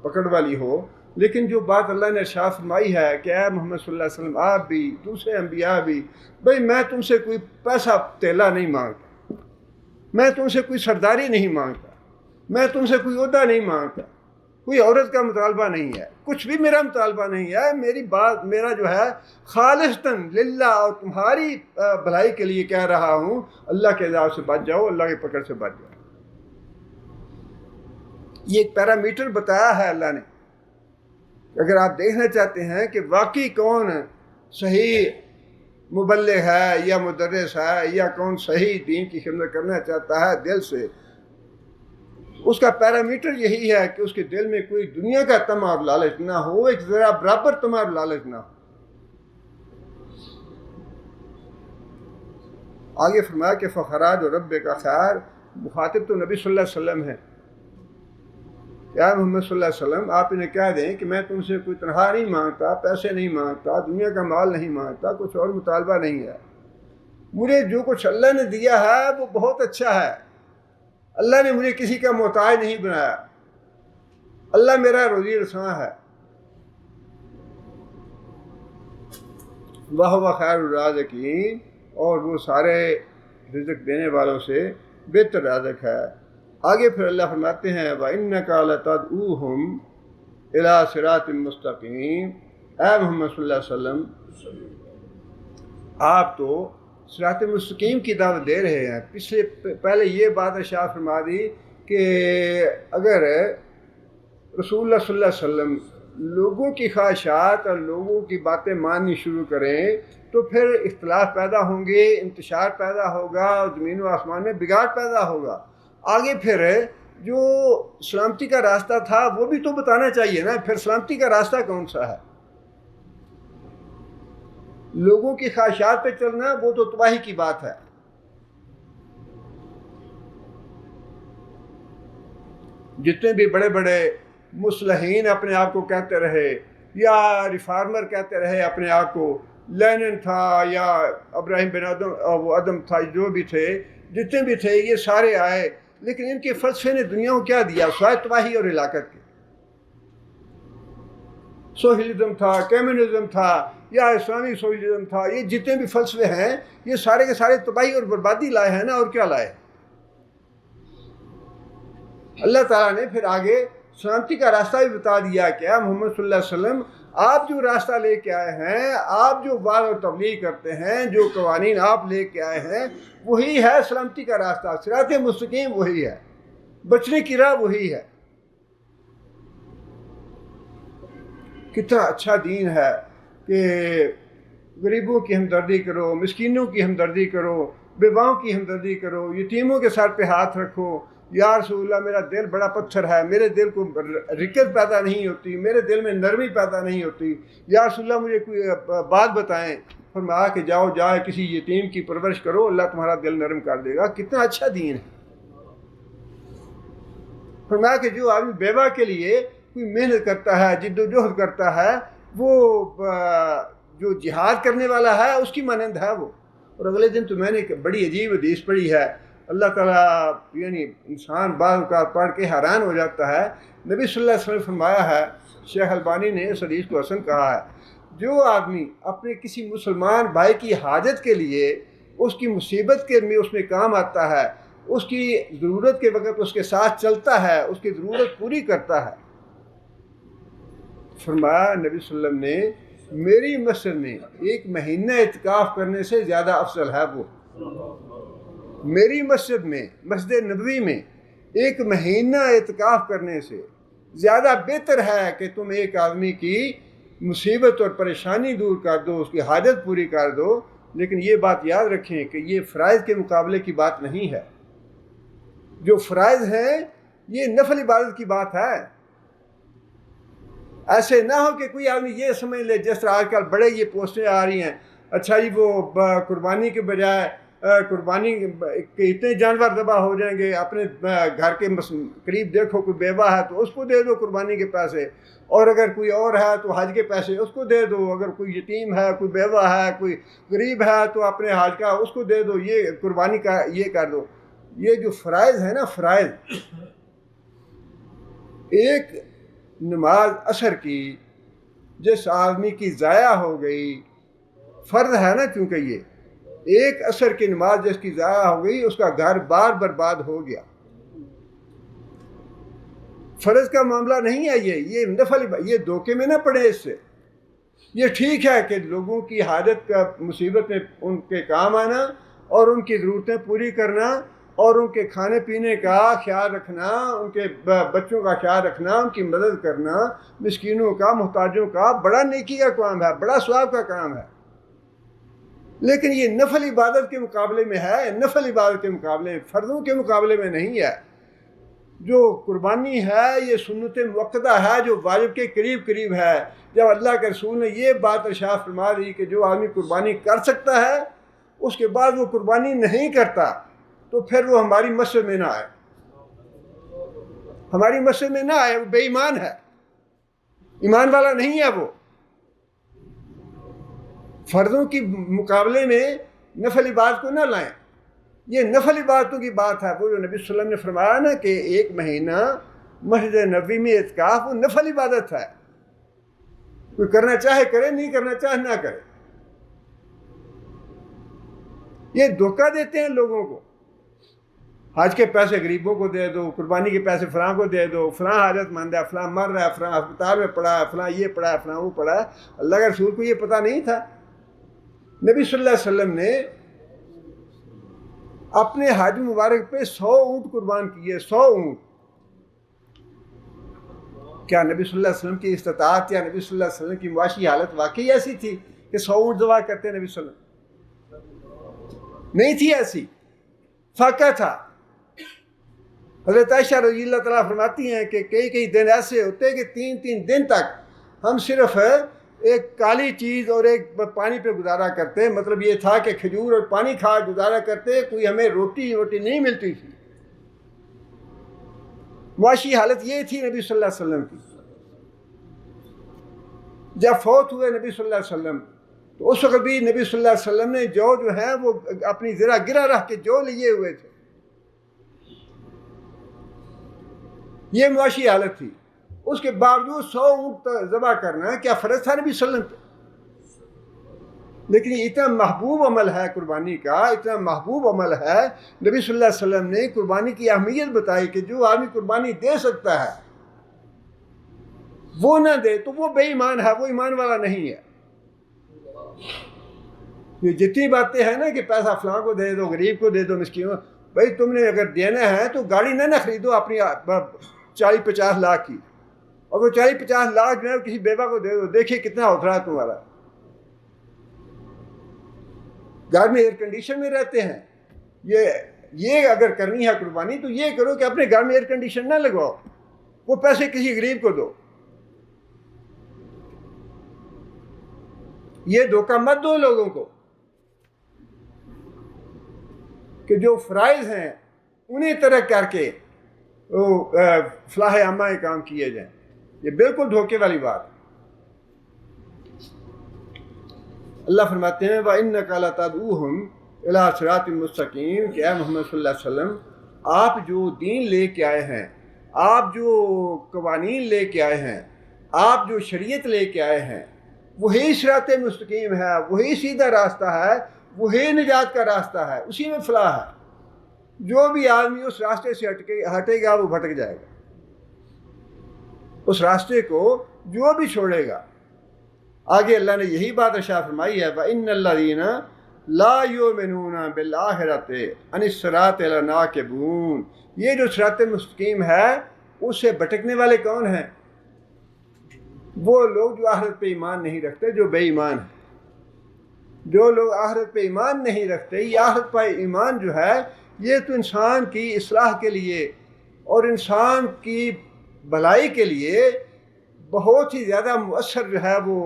پکڑ والی ہو. لیکن جو بات اللہ نے ارشاد فرمائی ہے کہ اے محمد صلی اللہ علیہ وسلم، آپ بھی دوسرے انبیاء بھی، بھئی میں تم سے کوئی پیسہ تیلا نہیں مانگتا، میں تم سے کوئی سرداری نہیں مانگتا، میں تم سے کوئی عہدہ نہیں مانگتا، کوئی عورت کا مطالبہ نہیں ہے، کچھ بھی میرا مطالبہ نہیں ہے. میری بات، میرا جو ہے خالصتاً للہ اور تمہاری بھلائی کے لیے کہہ رہا ہوں. اللہ کے عذاب سے بچ جاؤ، اللہ کی پکڑ سے بچ جاؤ. یہ ایک پیرامیٹر بتایا ہے اللہ نے. اگر آپ دیکھنا چاہتے ہیں کہ واقعی کون صحیح مبلغ ہے یا مدرس ہے، یا کون صحیح دین کی خدمت کرنا چاہتا ہے دل سے، اس کا پیرامیٹر یہی ہے کہ اس کے دل میں کوئی دنیا کا طمع اور لالچ نہ ہو، ایک ذرا برابر طمع اور لالچ نہ ہو. آگے فرمایا کہ فخراج اور رب کا خیر، مخاطب تو نبی صلی اللہ علیہ وسلم ہے. یا محمد صلی اللہ علیہ وسلم آپ انہیں کہہ دیں کہ میں تم سے کوئی تنخواہ نہیں مانگتا، پیسے نہیں مانگتا، دنیا کا مال نہیں مانگتا، کچھ اور مطالبہ نہیں ہے. مجھے جو کچھ اللہ نے دیا ہے وہ بہت اچھا ہے. اللہ نے مجھے کسی کا محتاج نہیں بنایا. اللہ میرا روزی رساں ہے. وَهُوَ خَيْرُ الرَّازِقِينَ، اور وہ سارے رزق دینے والوں سے بہتر رازق ہے. آگے پھر اللہ فرماتے ہیں وَإِنَّكَ لَتَدْعُوهُمْ إِلَىٰ صِرَاطٍ مُسْتَقِيمٍ. اے محمد صلی اللہ علیہ وسلم، آپ تو صراط مستقیم کی دعوت دے رہے ہیں. پہلے یہ بات ارشاد فرما دی کہ اگر رسول اللہ صلی اللہ علیہ وسلم لوگوں کی خواہشات اور لوگوں کی باتیں ماننی شروع کریں تو پھر اختلاف پیدا ہوں گے، انتشار پیدا ہوگا، اور زمین و آسمان میں بگاڑ پیدا ہوگا. آگے پھر جو سلامتی کا راستہ تھا وہ بھی تو بتانا چاہیے نا. پھر سلامتی کا راستہ کون سا ہے؟ لوگوں کی خواہشات پہ چلنا وہ تو تباہی کی بات ہے. جتنے بھی بڑے بڑے مصلحین اپنے آپ کو کہتے رہے، یا ریفارمر کہتے رہے اپنے آپ کو، لینن تھا یا ابراہیم بن آدم تھا، جو بھی تھے جتنے بھی تھے یہ سارے آئے، لیکن ان کے فلسفے نے دنیا کو کیا دیا؟ سوائے تباہی اور ہلاکت کے۔ سوشلزم تھا، کمیونزم تھا یا اسلامی سوشلزم تھا، یہ جتنے بھی فلسفے ہیں یہ سارے کے سارے تباہی اور بربادی لائے ہیں نا، اور کیا لائے؟ اللہ تعالیٰ نے پھر آگے سلامتی کا راستہ بھی بتا دیا کہ محمد صلی اللہ علیہ وسلم آپ جو راستہ لے کے آئے ہیں، آپ جو بات اور تبلیغ کرتے ہیں، جو قوانین آپ لے کے آئے ہیں، وہی ہے سلامتی کا راستہ، صراط مستقیم وہی ہے، بچنے کی راہ وہی ہے۔ کتنا اچھا دین ہے کہ غریبوں کی ہمدردی کرو، مسکینوں کی ہمدردی کرو، بیواؤں کی ہمدردی کرو، یتیموں کے سر پہ ہاتھ رکھو۔ یا رسول اللہ میرا دل بڑا پتھر ہے، میرے دل کو رکت پیدا نہیں ہوتی، میرے دل میں نرمی پیدا نہیں ہوتی، یا رسول اللہ مجھے کوئی بات بتائیں۔ فرمایا کہ جاؤ کسی یتیم کی پرورش کرو، اللہ تمہارا دل نرم کر دے گا۔ کتنا اچھا دین ہے۔ فرمایا کہ جو آدمی بیوہ کے لیے کوئی محنت کرتا ہے، جد و جہد کرتا ہے، وہ جو جہاد کرنے والا ہے اس کی مانند ہے وہ۔ اور اگلے دن تو میں نے بڑی عجیب حدیث پڑھی ہے، اللہ تعالیٰ یعنی انسان بعض اوقات پڑھ کے حیران ہو جاتا ہے۔ نبی صلی اللہ علیہ وسلم فرمایا ہے، شیخ البانی نے اس حدیث کو حسن کہا ہے، جو آدمی اپنے کسی مسلمان بھائی کی حاجت کے لیے، اس کی مصیبت کے میں اس میں کام آتا ہے، اس کی ضرورت کے وقت اس کے ساتھ چلتا ہے، اس کی ضرورت پوری کرتا ہے، فرمایا نبی صلی اللہ علیہ وسلم نے میری مسجد میں ایک مہینہ اعتکاف کرنے سے زیادہ افضل ہے وہ۔ میری مسجد میں، مسجد نبوی میں ایک مہینہ اعتکاف کرنے سے زیادہ بہتر ہے کہ تم ایک آدمی کی مصیبت اور پریشانی دور کر دو، اس کی حاجت پوری کر دو۔ لیکن یہ بات یاد رکھیں کہ یہ فرائض کے مقابلے کی بات نہیں ہے۔ جو فرائض ہیں یہ نفل عبادت کی بات ہے۔ ایسے نہ ہو کہ کوئی آدمی یہ سمجھ لے، جس طرح آج کل بڑے یہ پوسٹیں آ رہی ہیں، اچھا جی وہ قربانی کے بجائے قربانی کے اتنے جانور ذبح ہو جائیں گے، اپنے گھر کے قریب دیکھو کوئی بیوہ ہے تو اس کو دے دو قربانی کے پیسے، اور اگر کوئی اور ہے تو حج کے پیسے اس کو دے دو، اگر کوئی یتیم ہے، کوئی بیوہ ہے، کوئی غریب ہے تو اپنے حج کا اس کو دے دو، یہ قربانی کا یہ کر دو۔ یہ جو فرائض ہے نا، فرائض، ایک نماز عصر کی جس آدمی کی ضائع ہو گئی، فرض ہے نا، چونکہ یہ ایک عصر کی نماز جس کی ضائع ہو گئی، اس کا گھر بار برباد ہو گیا۔ فرض کا معاملہ نہیں ہے یہ نفل، یہ دھوکے میں نہ پڑے اس سے۔ یہ ٹھیک ہے کہ لوگوں کی حاجت کا مصیبت میں ان کے کام آنا اور ان کی ضرورتیں پوری کرنا اور ان کے کھانے پینے کا خیال رکھنا، ان کے بچوں کا خیال رکھنا، ان کی مدد کرنا، مسکینوں کا، محتاجوں کا، بڑا نیکی کا کام ہے، بڑا ثواب کا کام ہے۔ لیکن یہ نفل عبادت کے مقابلے میں ہے، نفل عبادت کے مقابلے میں، فرضوں کے مقابلے میں نہیں ہے۔ جو قربانی ہے یہ سنت موقدہ ہے، جو واجب کے قریب قریب ہے۔ جب اللہ کے رسول نے یہ بات ارشاد فرما دی کہ جو آدمی قربانی کر سکتا ہے اس کے بعد وہ قربانی نہیں کرتا تو پھر وہ ہماری مسجد میں نہ آئے، ہماری مسجد میں نہ آئے، وہ بے ایمان ہے، ایمان والا نہیں ہے وہ۔ فرضوں کے مقابلے میں نفل عبادت کو نہ لائیں، یہ نفل عبادتوں کی بات ہے۔ وہ جو نبی صلی اللہ علیہ وسلم نے فرمایا نا کہ ایک مہینہ مسجد نبوی میں اعتکاف، وہ نفل عبادت ہے۔ کوئی کرنا چاہے کرے، نہیں کرنا چاہے نہ کرے۔ یہ دھوکہ دیتے ہیں لوگوں کو، حج کے پیسے غریبوں کو دے دو، قربانی کے پیسے فلاں کو دے دو، فلاں حاجت مند ہے، فلاں مر رہا ہے، فلاں ہسپتال میں پڑا ہے، فلاں یہ پڑا ہے، فلاں وہ پڑا ہے۔ اللہ کے رسول کو یہ پتہ نہیں تھا۔ نبی صلی اللہ علیہ وسلم نے اپنے حج مبارک پہ 100 اونٹ قربان کیے، 100 اونٹ۔ کیا نبی صلی اللہ علیہ وسلم کی استطاعت یا نبی صلی اللہ علیہ وسلم کی معاشی حالت واقعی ایسی تھی کہ 100 اونٹ ذبح کرتے نبی صلی اللہ علیہ وسلم؟ نہیں تھی ایسی، فاقہ تھا۔ حضرت عائشہ رضی اللہ تعالیٰ فرماتی ہیں کہ کئی دن ایسے ہوتے کہ 3 دن تک ہم صرف ایک کالی چیز اور ایک پانی پہ گزارا کرتے۔ مطلب یہ تھا کہ کھجور اور پانی کھا گزارا کرتے، کوئی ہمیں روٹی نہیں ملتی تھی۔ معاشی حالت یہ تھی نبی صلی اللہ علیہ وسلم کی۔ جب فوت ہوئے نبی صلی اللہ علیہ وسلم تو اس وقت بھی نبی صلی اللہ علیہ وسلم نے جو ہے وہ اپنی ذرا گرا رکھ کے جو لیے ہوئے تھے. یہ معاشی حالت تھی. اس کے باوجود 100 اونٹ ذبح کرنا کیا فرض تھا نبی صلی اللہ علیہ وسلم پہ؟ لیکن یہ اتنا محبوب عمل ہے قربانی کا، اتنا محبوب عمل ہے. نبی صلی اللہ علیہ وسلم نے قربانی کی اہمیت بتائی کہ جو آدمی قربانی دے سکتا ہے وہ نہ دے تو وہ بے ایمان ہے، وہ ایمان والا نہیں ہے. یہ جتنی باتیں ہیں نا کہ پیسہ فلاں کو دے دو، غریب کو دے دو، مسکینوں، بھائی تم نے اگر دینا ہے تو گاڑی نہ خریدو اپنی 40-50 لاکھ کی، اور وہ 40-50 لاکھ جو ہے کسی بیوہ کو دے دو، دیکھیے کتنا اترا ہے تمہارا. گھر میں ایئر کنڈیشن میں رہتے ہیں، یہ اگر کرنی ہے قربانی تو یہ کرو کہ اپنے گھر میں ایئر کنڈیشن نہ لگواؤ، وہ پیسے کسی غریب کو دو. یہ دھوکہ مت دو لوگوں کو کہ جو فرائض ہیں انہیں ترک کر کے فلاح عامہ کام کیے جائیں. یہ بالکل دھوکے والی بات. اللہ فرماتے ہیں وَإِنَّكَ لَتَدْعُوهُمْ إِلَىٰ صِرَاطٍ مُّسْتَقِيمٍ کہ اے محمد صلی اللہ علیہ وسلم آپ جو دین لے کے آئے ہیں، آپ جو قوانین لے کے آئے ہیں، آپ جو شریعت لے کے آئے ہیں، وہی صراط مستقیم ہے، وہی سیدھا راستہ ہے، وہی نجات کا راستہ ہے، اسی میں فلاح ہے. جو بھی آدمی اس راستے سے ہٹے گا وہ بھٹک جائے گا. اس راستے کو جو بھی چھوڑے گا. آگے اللہ نے یہی بات ارشاد فرمائی ہے وَإِنَّ الَّذِينَ لَا يُؤْمِنُونَ بِالْآخِرَةِ عَنِ الصِّرَاطِ لَنَاكِبُونَ. یہ جو صراط مستقیم ہے اس سے بھٹکنے والے کون ہیں؟ وہ لوگ جو آخرت پہ ایمان نہیں رکھتے، جو بے ایمان ہیں. جو لوگ آخرت پہ ایمان نہیں رکھتے، یہ آخرت پہ ایمان جو ہے یہ تو انسان کی اصلاح کے لیے اور انسان کی بھلائی کے لیے بہت ہی زیادہ مؤثر جو ہے وہ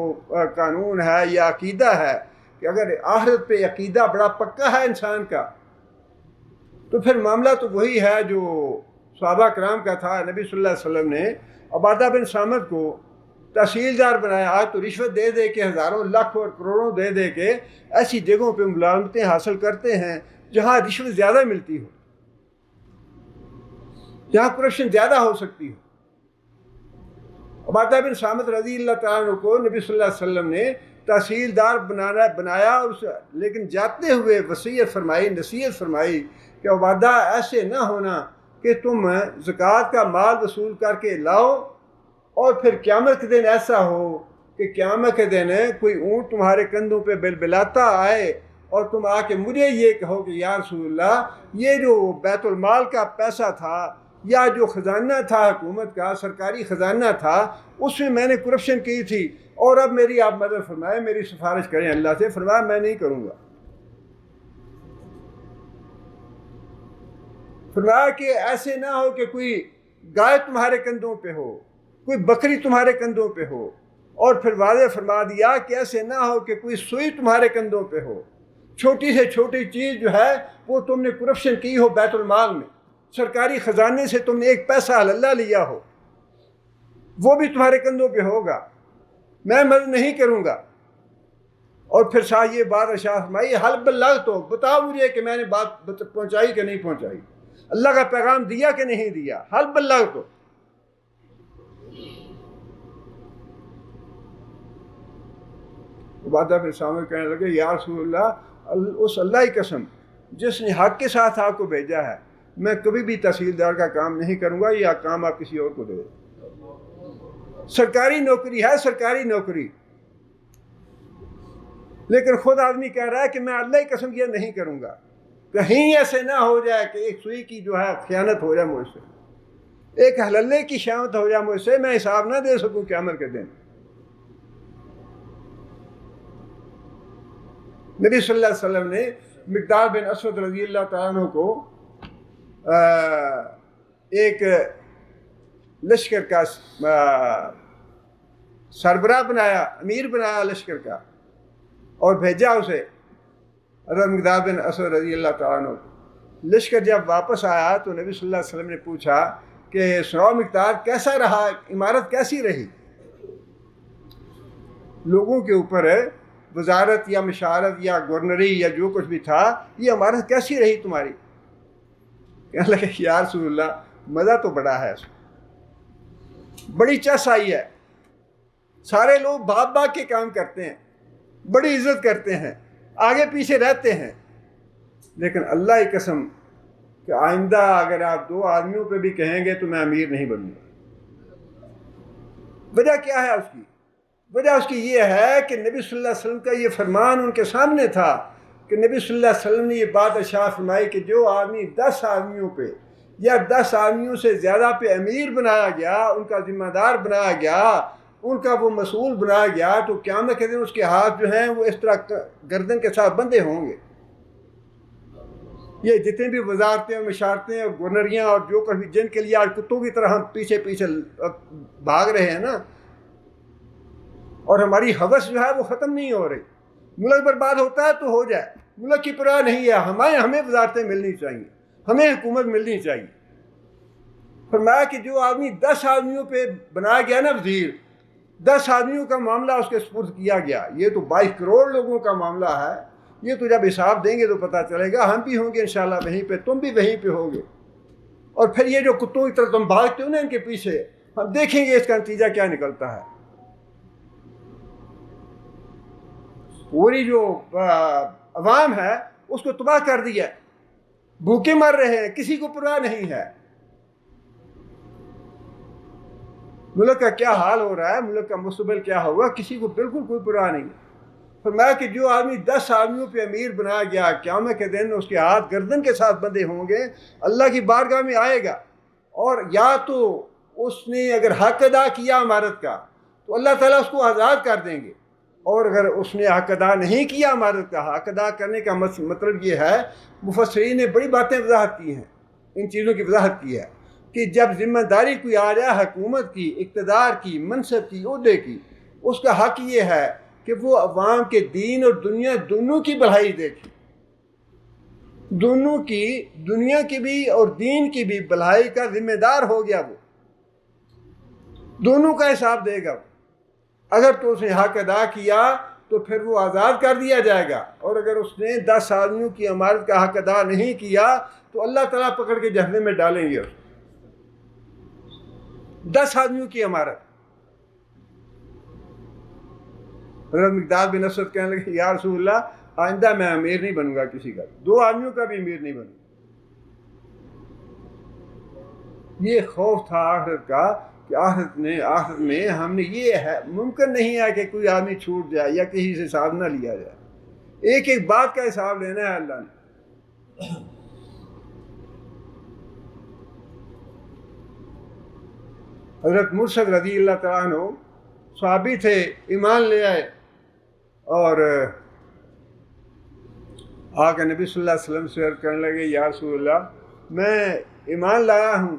قانون ہے یا عقیدہ ہے کہ اگر آخرت پہ عقیدہ بڑا پکا ہے انسان کا تو پھر معاملہ تو وہی ہے جو صحابہ کرام کا تھا. نبی صلی اللہ علیہ وسلم نے عبادہ بن صامت کو تحصیلدار بنایا. آج تو رشوت دے دے کے ہزاروں لاکھ اور کروڑوں دے دے کے ایسی جگہوں پہ ملازمتیں حاصل کرتے ہیں جہاں رشوت زیادہ ملتی ہو، جہاں کرپشن زیادہ ہو سکتی ہو. عبادہ بن صامت رضی اللہ تعالیٰ عنہ کو نبی صلی اللہ علیہ وسلم نے تحصیلدار بنایا اور لیکن جاتے ہوئے وصیت فرمائی، نصیحت فرمائی کہ عبادہ ایسے نہ ہونا کہ تم زکوٰۃ کا مال وصول کر کے لاؤ اور پھر قیامت کے دن ایسا ہو کہ قیامت کے دن کوئی اونٹ تمہارے کندھوں پہ بلبلاتا آئے اور تم آ کے مجھے یہ کہو کہ یا رسول اللہ یہ جو بیت المال کا پیسہ تھا یا جو خزانہ تھا حکومت کا، سرکاری خزانہ تھا، اس میں نے کرپشن کی تھی اور اب میری آپ مدد فرمائیں، میری سفارش کریں اللہ سے. فرمایا میں نہیں کروں گا. فرمایا کہ ایسے نہ ہو کہ کوئی گائے تمہارے کندھوں پہ ہو، کوئی بکری تمہارے کندھوں پہ ہو، اور پھر واضح فرما دیا کہ ایسے نہ ہو کہ کوئی سوئی تمہارے کندھوں پہ ہو. چھوٹی سے چھوٹی چیز جو ہے وہ تم نے کرپشن کی ہو، بیت المال میں سرکاری خزانے سے تم نے ایک پیسہ اللہ لیا ہو، وہ بھی تمہارے کندھوں پہ ہوگا، میں مدد نہیں کروں گا. اور پھر شاہ یہ بات ارشاد فرمائی حل بلغ تو بتاؤ مجھے کہ میں نے بات پہنچائی کہ نہیں پہنچائی، اللہ کا پیغام دیا کہ نہیں دیا. حل بلغ تو عبادہ بن صامت کہنے لگے یا رسول اللہ اس اللہ کی قسم جس نے حق کے ساتھ آپ کو بھیجا ہے میں کبھی بھی تحصیلدار کا کام نہیں کروں گا، یہ کام آپ کسی اور کو دے. سرکاری نوکری ہے، سرکاری نوکری، لیکن خود آدمی کہہ رہا ہے کہ میں اللہ کی قسم یہ نہیں کروں گا. کہیں ایسے نہ ہو جائے کہ ایک سوئی کی جو ہے خیانت ہو جائے مجھ سے، ایک حللے کی خیانت ہو جائے مجھ سے، میں حساب نہ دے سکوں قیامت کے دن. نبی صلی اللہ علیہ وسلم نے مقداد بن اسود رضی اللہ تعالیٰ عنہ کو ایک لشکر کا سربراہ بنایا، امیر بنایا لشکر کا، اور بھیجا اسے مقداد بن اسود رضی اللہ تعالیٰ عنہ کو. لشکر جب واپس آیا تو نبی صلی اللہ علیہ وسلم نے پوچھا کہ سناؤ مقداد کیسا رہا، عمارت کیسی رہی؟ لوگوں کے اوپر وزارت یا مشارت یا گورنری یا جو کچھ بھی تھا، یہ عمارت کیسی رہی تمہاری؟ کہنے لگے یا رسول اللہ مزہ تو بڑا ہے، اس میں بڑی چس آئی ہے، سارے لوگ بھاگ بھاگ کے کام کرتے ہیں، بڑی عزت کرتے ہیں، آگے پیچھے رہتے ہیں، لیکن اللہ کی قسم کہ آئندہ اگر آپ 2 آدمیوں پہ بھی کہیں گے تو میں امیر نہیں بنوں گا۔ وجہ کیا ہے اس کی؟ وجہ اس کی یہ ہے کہ نبی صلی اللہ علیہ وسلم کا یہ فرمان ان کے سامنے تھا کہ نبی صلی اللہ علیہ وسلم نے یہ بات ارشاد فرمائی کہ جو آدمی 10 آدمیوں پہ یا 10 آدمیوں سے زیادہ پہ امیر بنایا گیا، ان کا ذمہ دار بنایا گیا، ان کا وہ مسئول بنایا گیا، تو قیامت کے دن اس کے ہاتھ جو ہیں وہ اس طرح گردن کے ساتھ بندھے ہوں گے۔ یہ جتنے بھی وزارتیں اور مشارتیں اور گورنریاں اور جو کچھ بھی جن کے لیے آج کتوں کی طرح ہم پیچھے پیچھے بھاگ رہے ہیں نا، اور ہماری ہوس جو ہے وہ ختم نہیں ہو رہی۔ ملک برباد ہوتا ہے تو ہو جائے، ملک کی پرواہ نہیں ہے، ہمیں وزارتیں ملنی چاہیے، ہمیں حکومت ملنی چاہیے۔ فرمایا کہ جو آدمی 10 آدمیوں پہ بنایا گیا نا وزیر، 10 آدمیوں کا معاملہ اس کے سپرد کیا گیا، یہ تو 22 کروڑ لوگوں کا معاملہ ہے، یہ تو جب حساب دیں گے تو پتہ چلے گا، ہم بھی ہوں گے انشاءاللہ وہیں پہ، تم بھی وہیں پہ ہوگے، اور پھر یہ جو کتوں کی طرح تم بھاگتے ہو نا ان کے پیچھے، ہم دیکھیں گے اس کا نتیجہ کیا نکلتا ہے۔ پوری جو عوام ہے اس کو تباہ کر دیا، بھوکے مر رہے ہیں، کسی کو پرواہ نہیں ہے۔ ملک کا کیا حال ہو رہا ہے، ملک کا مستقبل کیا ہوگا، کسی کو بالکل کوئی پرواہ نہیں ہے۔ فرمایا کہ جو آدمی 10 آدمیوں پہ امیر بنایا گیا، قیامت کے دن اس کے ہاتھ گردن کے ساتھ بندھے ہوں گے، اللہ کی بارگاہ میں آئے گا، اور یا تو اس نے اگر حق ادا کیا عمارت کا تو اللہ تعالیٰ اس کو آزاد کر دیں گے، اور اگر اس نے حق ادا نہیں کیا عمارت کا، حق ادا کرنے کا مطلب یہ ہے، مفسرین نے بڑی باتیں وضاحت کی ہیں، ان چیزوں کی وضاحت کی ہے کہ جب ذمہ داری کوئی آ جائے حکومت کی، اقتدار کی، منصب کی، عہدے کی، اس کا حق یہ ہے کہ وہ عوام کے دین اور دنیا دونوں کی بھلائی دیکھے، دونوں کی، دنیا کی بھی اور دین کی بھی بھلائی کا ذمہ دار ہو گیا، وہ دونوں کا حساب دے گا۔ اگر تو اس نے حق ادا کیا تو پھر وہ آزاد کر دیا جائے گا، اور اگر اس نے 10 آدمیوں کی عمارت کا حق ادا نہیں کیا تو اللہ تعالیٰ پکڑ کے جہنم میں ڈالیں گے۔ 10 آدمیوں کی عمارت۔ حضرت مقداد بن اسود کہنے لگے یا رسول اللہ آئندہ میں امیر نہیں بنوں گا کسی کا، 2 آدمیوں کا بھی امیر نہیں بنوں گا۔ یہ خوف تھا آخرت کا کہ آخرت میں ہم نے، یہ ہے ممکن نہیں ہے کہ کوئی آدمی چھوٹ جائے یا کسی سے حساب نہ لیا جائے، ایک ایک بات کا حساب لینا ہے اللہ نے۔ حضرت مرشد رضی اللہ تعالیٰ عنہ صحابی تھے، ایمان لے آئے، اور آ کے نبی صلی اللہ علیہ وسلم سے عرض کرنے لگے یا رسول اللہ میں ایمان لایا ہوں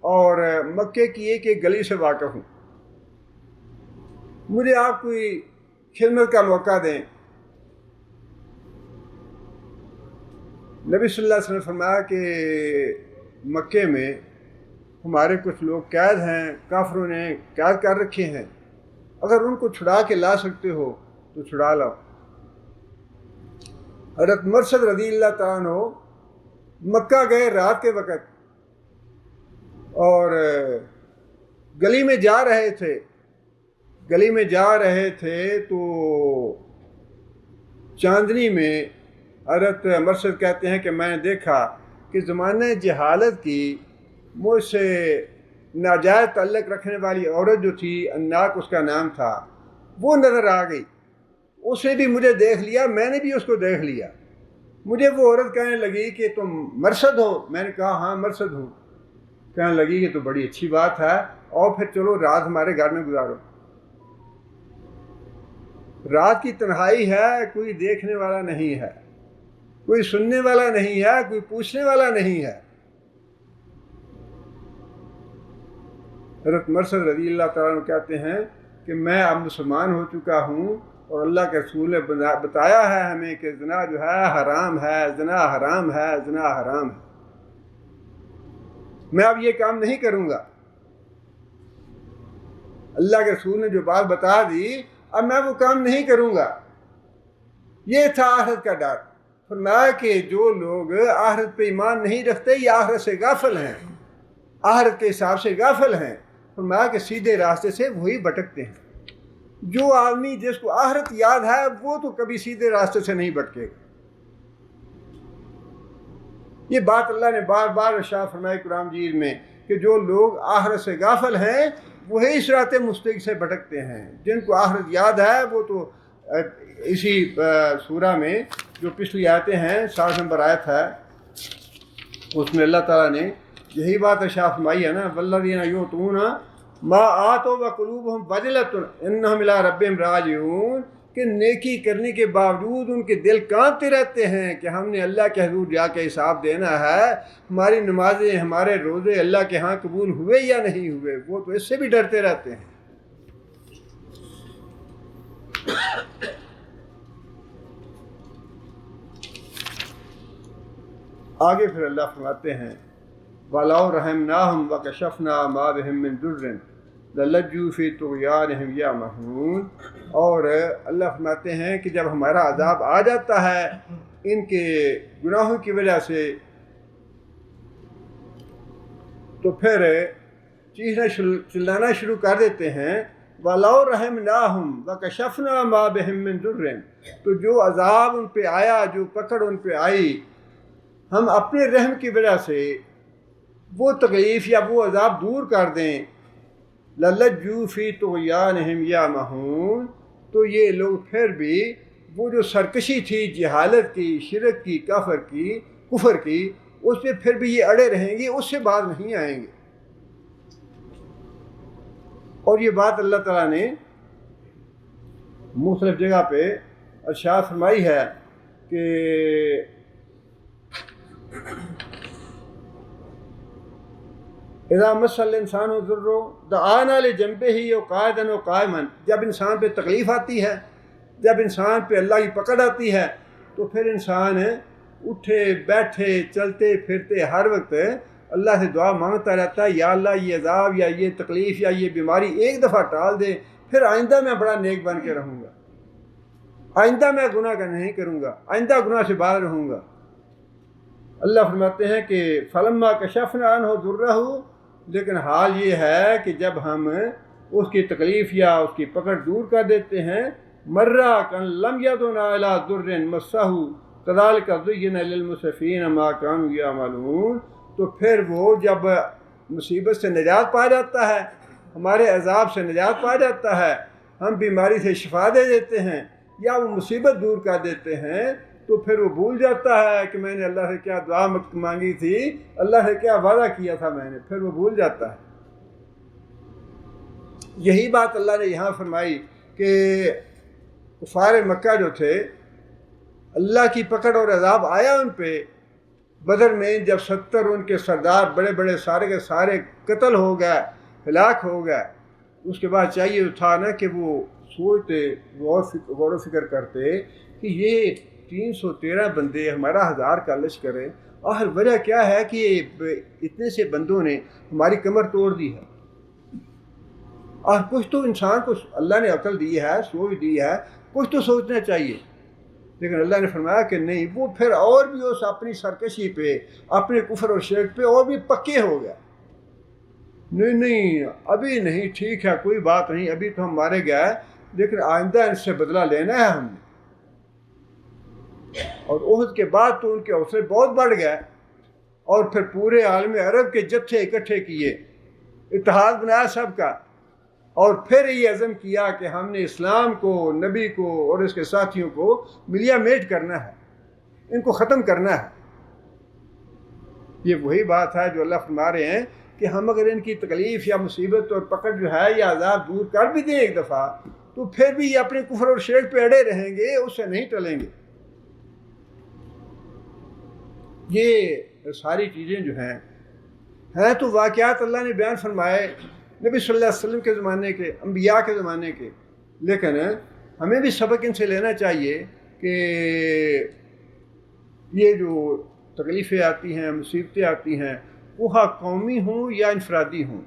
اور مکے کی ایک ایک گلی سے واقف ہوں، مجھے آپ کوئی خدمت کا موقع دیں۔ نبی صلی اللہ علیہ وسلم نے فرمایا کہ مکے میں ہمارے کچھ لوگ قید ہیں، کافروں نے قید کر رکھے ہیں، اگر ان کو چھڑا کے لا سکتے ہو تو چھڑا لاؤ۔ حضرت مرشد رضی اللہ تعالیٰ عنہ مکہ گئے رات کے وقت، اور گلی میں جا رہے تھے تو چاندنی میں حضرت مرشد کہتے ہیں کہ میں نے دیکھا کہ زمانہ جہالت کی مجھ سے ناجائز تعلق رکھنے والی عورت جو تھی، اناک اس کا نام تھا، وہ نظر آ گئی، اس نے بھی مجھے دیکھ لیا، میں نے بھی اس کو دیکھ لیا۔ مجھے وہ عورت کہنے لگی کہ تم مرشد ہو؟ میں نے کہا ہاں مرشد ہوں۔ کہنے لگی کہ تو بڑی اچھی بات ہے، اور پھر چلو رات ہمارے گھر میں گزارو۔ رات کی تنہائی ہے، کوئی دیکھنے والا نہیں ہے، کوئی سننے والا نہیں ہے، کوئی پوچھنے والا نہیں ہے۔ حضرت مرشد رضی اللہ تعالیٰ عنہ کہتے ہیں کہ میں اب مسلمان ہو چکا ہوں، اور اللہ کے رسول نے بتایا ہے ہمیں کہ زنا جو ہے حرام ہے، زنا حرام ہے، زنا حرام ہے، میں اب یہ کام نہیں کروں گا۔ اللہ کے رسول نے جو بات بتا دی، اب میں وہ کام نہیں کروں گا۔ یہ تھا آخرت کا ڈر۔ فرمایا کہ جو لوگ آخرت پہ ایمان نہیں رکھتے یہ آخرت سے غافل ہیں، آخرت کے حساب سے غافل ہیں۔ فرمایا کہ سیدھے راستے سے وہی بھٹکتے ہیں۔ جو آدمی جس کو آخرت یاد ہے وہ تو کبھی سیدھے راستے سے نہیں بھٹکے گا۔ یہ بات اللہ نے بار بار ارشاد فرمائی قرآن مجید میں کہ جو لوگ آخرت سے غافل ہیں وہی صراط مستقیم سے بھٹکتے ہیں۔ جن کو آخرت یاد ہے وہ تو اسی سورہ میں جو پچھلی آیتیں ہیں 60 نمبر آیت ہے اس میں اللہ تعالیٰ نے یہی بات ارشاد فرمائی ہے نا، والذین یؤتون ما آتوا وقلوبہم وجلۃ انہم الی ربہم راجعون، کہ نیکی کرنے کے باوجود ان کے دل کانپتے رہتے ہیں کہ ہم نے اللہ کے حضور جا کے حساب دینا ہے، ہماری نمازیں ہمارے روزے اللہ کے ہاں قبول ہوئے یا نہیں ہوئے، وہ تو اس سے بھی ڈرتے رہتے ہیں۔ آگے پھر اللہ فرماتے ہیں وَلَوْ رَحِمْنَاهُمْ وَكَشَفْنَا مَا بِهِمْ مِنْ ضُرٍّ لَلَجُّوا فِي طُغْيَانِهِمْ يَعْمَهُونَ، اور اللہ فرماتے ہیں کہ جب ہمارا عذاب آ جاتا ہے ان کے گناہوں کی وجہ سے تو پھر چیخنا چلانا شروع کر دیتے ہیں۔ وَلَوْ رَحِمْنَاهُمْ وَكَشَفْنَا مَا بِهِمْ مِنْ ضُرٍّ، تو جو عذاب ان پہ آیا، جو پکڑ ان پہ آئی، ہم اپنے رحم کی وجہ سے وہ تکلیف یا وہ عذاب دور کر دیں، لَلَجُّوا فِي طُغْيَانِهِمْ يَعْمَهُونَ، تو یہ لوگ پھر بھی وہ جو سرکشی تھی جہالت کی، شرک کی، کفر کی، اس پہ پھر بھی یہ اڑے رہیں گے، اس سے باز نہیں آئیں گے۔ اور یہ بات اللہ تعالیٰ نے مختلف جگہ پہ ارشاد فرمائی ہے کہ اذا مس الانسان ضر دعانا لجنبه قاعدا وقائما، جب انسان پہ تکلیف آتی ہے، جب انسان پہ اللہ کی پکڑ آتی ہے تو پھر انسان اٹھے بیٹھے چلتے پھرتے ہر وقت اللہ سے دعا مانگتا رہتا ہے، یا اللہ یہ عذاب یا یہ تکلیف یا یہ بیماری ایک دفعہ ٹال دے، پھر آئندہ میں بڑا نیک بن کے رہوں گا، آئندہ میں گناہ کا نہیں کروں گا، آئندہ گناہ سے باہر رہوں گا۔ اللہ فرماتے ہیں کہ فلما کشفنا عنہ ضرہ، لیکن حال یہ ہے کہ جب ہم اس کی تکلیف یا اس کی پکڑ دور کر دیتے ہیں، مرہ کن لم یدعنا الی ضر مسہ کذالک زین للمسرفین ما کانوا یعملون، تو پھر وہ جب مصیبت سے نجات پا جاتا ہے، ہمارے عذاب سے نجات پا جاتا ہے، ہم بیماری سے شفا دے دیتے ہیں یا وہ مصیبت دور کر دیتے ہیں، تو پھر وہ بھول جاتا ہے کہ میں نے اللہ سے کیا دعا مانگی تھی، اللہ سے کیا وعدہ کیا تھا میں نے، پھر وہ بھول جاتا ہے۔ یہی بات اللہ نے یہاں فرمائی کہ کفار مکہ جو تھے، اللہ کی پکڑ اور عذاب آیا ان پہ بدر میں، جب 70 ان کے سردار بڑے بڑے سارے کے سارے قتل ہو گئے، ہلاک ہو گئے، اس کے بعد چاہیے تھا نا کہ وہ سوچتے، غور و فکر کرتے کہ یہ 313 بندے ہمارا 1000 کا لشکر ہے، آخر وجہ کیا ہے کہ اتنے سے بندوں نے ہماری کمر توڑ دی ہے، اور کچھ تو انسان کو اللہ نے عقل دی ہے، سوچ دی ہے، کچھ تو سوچنا چاہیے۔ لیکن اللہ نے فرمایا کہ نہیں، وہ پھر اور بھی اس اپنی سرکشی پہ، اپنے کفر اور شرک پہ اور بھی پکے ہو گیا، نہیں ابھی نہیں، ٹھیک ہے کوئی بات نہیں، ابھی تو ہم مارے گئے، لیکن آئندہ ان سے بدلہ لینا ہے ہم نے۔ اور احد کے بعد تو ان کے حوصلے بہت بڑھ گئے، اور پھر پورے عالم عرب کے جتھے اکٹھے کیے، اتحاد بنایا سب کا، اور پھر یہ عزم کیا کہ ہم نے اسلام کو، نبی کو اور اس کے ساتھیوں کو ملیا میٹ کرنا ہے، ان کو ختم کرنا ہے۔ یہ وہی بات ہے جو اللہ فرما رہے ہیں کہ ہم اگر ان کی تکلیف یا مصیبت اور پکڑ جو ہے یا عذاب دور کر بھی دیں ایک دفعہ، تو پھر بھی یہ اپنے کفر اور شرک پہ اڑے رہیں گے، اس سے نہیں ٹلیں گے۔ یہ ساری چیزیں جو ہیں تو واقعات اللہ نے بیان فرمائے نبی صلی اللہ علیہ وسلم کے زمانے کے، انبیاء کے زمانے کے، لیکن ہمیں بھی سبق ان سے لینا چاہیے کہ یہ جو تکلیفیں آتی ہیں، مصیبتیں آتی ہیں، وہ قومی ہوں یا انفرادی ہوں،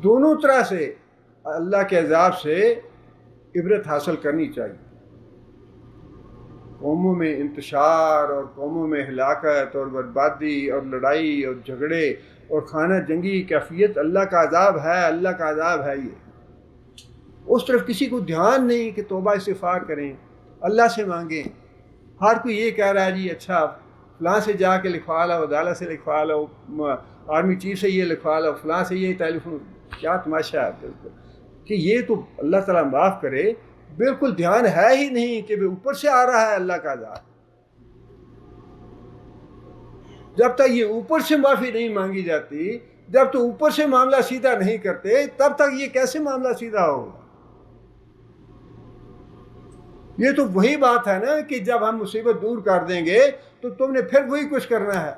دونوں طرح سے اللہ کے عذاب سے عبرت حاصل کرنی چاہیے۔ قوموں میں انتشار اور قوموں میں ہلاکت اور بربادی اور لڑائی اور جھگڑے اور خانہ جنگی کی کیفیت اللہ کا عذاب ہے، اللہ کا عذاب ہے۔ یہ اس طرف کسی کو دھیان نہیں کہ توبہ استغفار کریں، اللہ سے مانگیں۔ ہر کوئی یہ کہہ رہا ہے جی اچھا فلاں سے جا کے لکھوا لو، عدالت سے لکھوا لو، آرمی چیف سے یہ لکھوا لو، فلاں سے یہ ٹیلی فون۔ کیا تماشا ہے بالکل کہ یہ تو اللہ تعالیٰ معاف کرے، بالکل دھیان ہے ہی نہیں کہ اوپر سے آ رہا ہے اللہ کا عذاب۔ جب تک یہ اوپر سے معافی نہیں مانگی جاتی، جب تو اوپر سے معاملہ سیدھا نہیں کرتے، تب تک یہ کیسے معاملہ سیدھا ہوگا؟ یہ تو وہی بات ہے نا کہ جب ہم مصیبت دور کر دیں گے تو تم نے پھر وہی کچھ کرنا ہے۔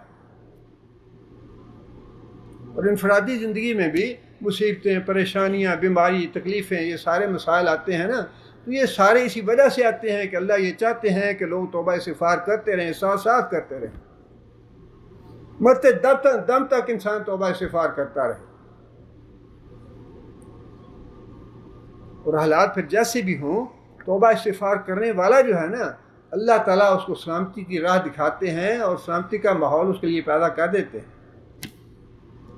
اور انفرادی زندگی میں بھی مصیبتیں، پریشانیاں، بیماری، تکلیفیں، یہ سارے مسائل آتے ہیں نا، تو یہ سارے اسی وجہ سے آتے ہیں کہ اللہ یہ چاہتے ہیں کہ لوگ توبہ استغفار کرتے رہیں، ساتھ ساتھ کرتے رہیں، مرتے دم تک انسان توبہ استغفار کرتا رہے۔ اور حالات پھر جیسے بھی ہوں، توبہ استغفار کرنے والا جو ہے نا، اللہ تعالیٰ اس کو سلامتی کی راہ دکھاتے ہیں اور سلامتی کا ماحول اس کے لیے پیدا کر دیتے ہیں۔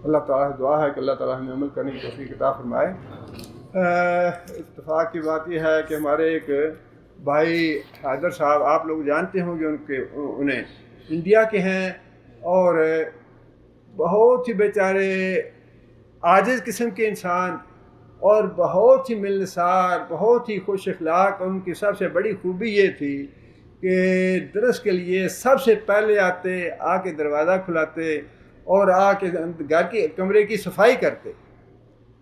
اللہ تعالیٰ دعا ہے کہ اللہ تعالیٰ ہمیں عمل کرنے کی توفیق عطا فرمائے۔ اتفاق کی بات یہ ہے کہ ہمارے ایک بھائی حیدر صاحب، آپ لوگ جانتے ہوں گے انہیں، انڈیا کے ہیں اور بہت ہی بیچارے عاجز قسم کے انسان اور بہت ہی ملنسار، بہت ہی خوش اخلاق، اور ان کی سب سے بڑی خوبی یہ تھی کہ درس کے لیے سب سے پہلے آتے، آ کے دروازہ کھلاتے اور آ کے گھر کی کمرے کی صفائی کرتے،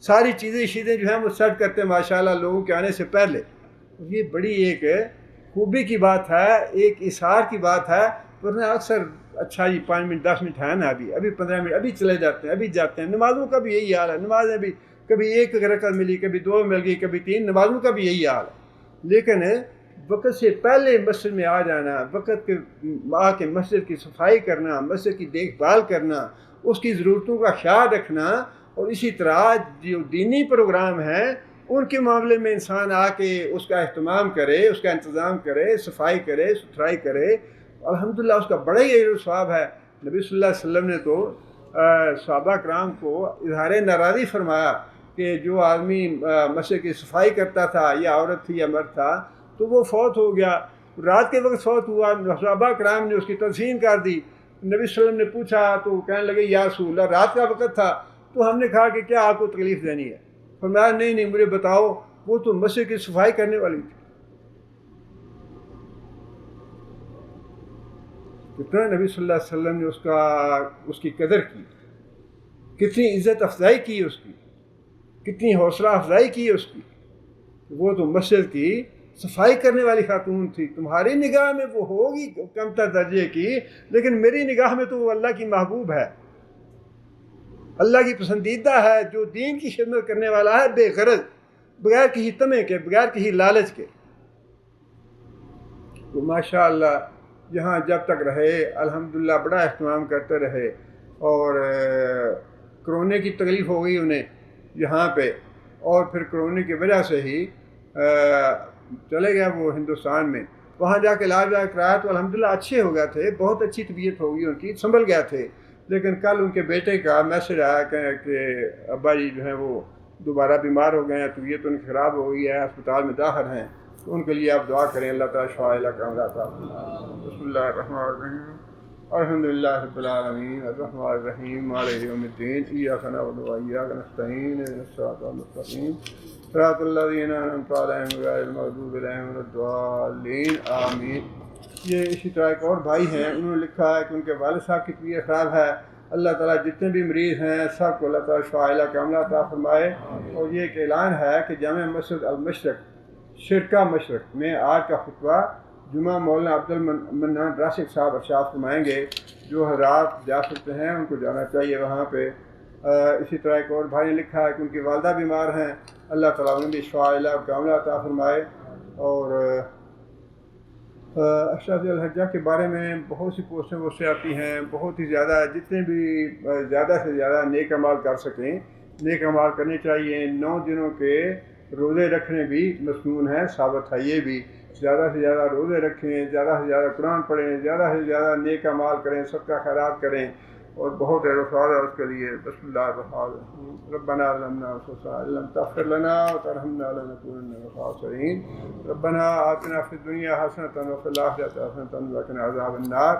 ساری چیزیں جو ہیں وہ سیٹ کرتے ماشاءاللہ لوگوں کے آنے سے پہلے۔ یہ بڑی ایک خوبی کی بات ہے، ایک اثار کی بات ہے، ورنہ اکثر اچھا جی 5 منٹ 10 منٹ ہے نا، ابھی 15 منٹ، ابھی چلے جاتے ہیں، ابھی جاتے ہیں۔ نمازوں کا بھی یہی حال ہے، نمازیں بھی کبھی 1 رکعت ملی، کبھی 2 مل گئی، کبھی 3، نمازوں کا بھی یہی حال ہے۔ لیکن وقت سے پہلے مسجد میں آ جانا، وقت کے آ کے مسجد کی صفائی کرنا، مسجد کی دیکھ بھال کرنا، اس کی ضرورتوں کا خیال رکھنا، اور اسی طرح جو دینی پروگرام ہیں ان کے معاملے میں انسان آ کے اس کا اہتمام کرے، اس کا انتظام کرے، صفائی کرے، ستھرائی کرے، الحمدللہ اس کا بڑا ہی اجر و ثواب ہے۔ نبی صلی اللہ علیہ وسلم نے تو صحابہ کرام کو اظہار ناراضی فرمایا کہ جو آدمی مسجد کی صفائی کرتا تھا، یا عورت تھی یا مرد تھا، تو وہ فوت ہو گیا، رات کے وقت فوت ہوا، صحابہ کرام نے اس کی تدفین کر دی۔ نبی صلی اللہ علیہ وسلم نے پوچھا تو کہنے لگے یا رسول اللہ رات کا وقت تھا، تو ہم نے کہا کہ کیا آپ کو تکلیف دینی ہے؟ فرمایا نہیں مجھے بتاؤ، وہ تو مسجد کی صفائی کرنے والی تھی۔ کتنا نبی صلی اللہ علیہ وسلم نے اس کی قدر کی، کتنی عزت افزائی کی اس کی، کتنی حوصلہ افزائی کی اس کی۔ وہ تو مسجد کی صفائی کرنے والی خاتون تھی، تمہاری نگاہ میں وہ ہوگی کمتر درجے کی، لیکن میری نگاہ میں تو وہ اللہ کی محبوب ہے، اللہ کی پسندیدہ ہے، جو دین کی خدمت کرنے والا ہے بے غرض، بغیر کسی طمع کے، بغیر کسی لالچ کے۔ تو ماشاءاللہ یہاں جب تک رہے الحمدللہ بڑا اہتمام کرتے رہے، اور کرونے کی تکلیف ہو گئی انہیں یہاں پہ، اور پھر کرونے کی وجہ سے ہی چلے گئے وہ ہندوستان میں، وہاں جا کے علاج کرایا تو الحمدللہ اچھے ہو گئے تھے، بہت اچھی طبیعت ہو گئی ان کی، سنبھل گئے تھے۔ لیکن کل ان کے بیٹے کا میسج آیا کہ ابا جی جو ہیں وہ دوبارہ بیمار ہو گئے ہیں، طبیعت ان کی خراب ہو گئی ہے، اسپتال میں داخل ہیں، تو ان کے لیے آپ دعا کریں، اللہ تعالیٰ شفا علاج عطا فرمائے۔ بسم اللہ الرحمن الرحیم، الحمد للہ رب العالمین، الرحمن الرحیم، مالک یوم الدین، ایاک نعبد و ایاک نستعین، اہدنا الصراط المستقیم، صراط الذین انعمت علیہم غیر المغضوب علیہم ولا الضالین، آمین۔ یہ اسی طرح ایک اور بھائی ہیں، انہوں نے لکھا ہے کہ ان کے والد صاحب کی طبیعت خراب ہے، اللہ تعالیٰ جتنے بھی مریض ہیں سب کو اللہ تعالیٰ شفا کاملہ عطا فرمائے۔ اور یہ ایک اعلان ہے کہ جامع مسجد المشرق شرکہ مشرق میں آج کا خطبہ جمعہ مولانا عبد المنان راشد صاحب ارشاد فرمائیں گے، جو حضرات جا سکتے ہیں ان کو جانا چاہیے وہاں پہ۔ اسی طرح ایک اور بھائی نے لکھا ہے کہ ان کی والدہ بیمار ہیں، اللہ تعالیٰ انہیں بھی شفا کاملہ عطا فرمائے۔ اور اشراف الحجہ کے بارے میں بہت سی پوسٹیں وہ سے آتی ہیں، بہت ہی زیادہ، جتنے بھی زیادہ سے زیادہ نیک اعمال کر سکیں نیک اعمال کرنے چاہیے۔ 9 دنوں کے روزے رکھنے بھی مسنون ہیں، ثابت ہے یہ بھی، زیادہ سے زیادہ روزے رکھیں، زیادہ سے زیادہ قرآن پڑھیں، زیادہ سے زیادہ نیک اعمال کریں، صدقہ خیرات کریں، اور بہت رفاظ ہے اس کے لیے۔ بسم اللہ الرحمن الرحیم۔ ربنا ظلمنا انفسنا ان لم تغفر لنا وترحمنا لنكونن من الخاسرین۔ ربنا آتنا فی الدنیا حسنۃ وفی الآخرۃ حسنۃ وقنا عذاب النار۔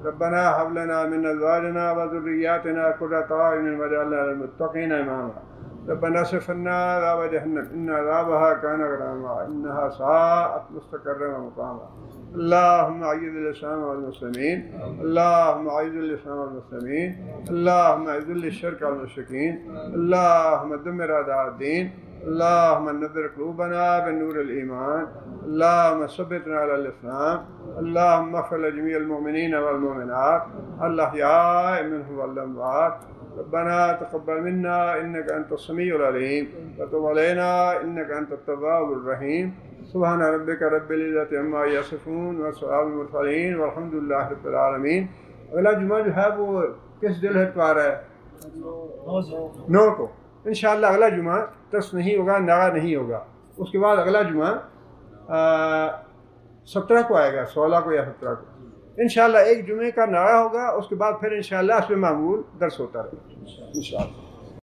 ربنا هب لنا من ازواجنا وذرياتنا قرة اعین واجعلنا للمتقین اماما۔ ربنا اصرف عنا عذاب جہنم ان عذابها كان غراما انها ساءت مستقرا ومقاما۔ اللهم اعز الاسلام والمسلمين، اللهم اعز الاسلام والمسلمين، اللهم اذل الشرك والمشركين، اللهم دمر اعداء الدين، اللهم نذر قلوبنا بنور الايمان، اللهم ثبتنا على الاسلام، اللهم اغفر لجميع المؤمنين والمؤمنات الاحياء منهم والاموات۔ ربنا تقبل منا انك انت السميع العليم وتب علينا انك انت التواب الرحيم۔ سبحان ربك رب العزة عما يصفون وسلام على المرسلين والحمد لله رب العالمين۔ اگلا جمعہ جو ہے وہ کس ذی الحجہ کو آ رہا ہے؟ 9 کو۔ انشاءاللہ اگلا جمعہ تس نہیں ہوگا، ناغہ نہیں ہوگا۔ اس کے بعد اگلا جمعہ 17 کو آئے گا، 16 کو یا 17 کو۔ انشاءاللہ ایک جمعے کا ناغہ ہوگا، اس کے بعد پھر انشاءاللہ اس میں معمول درس ہوتا رہے گا انشاءاللہ۔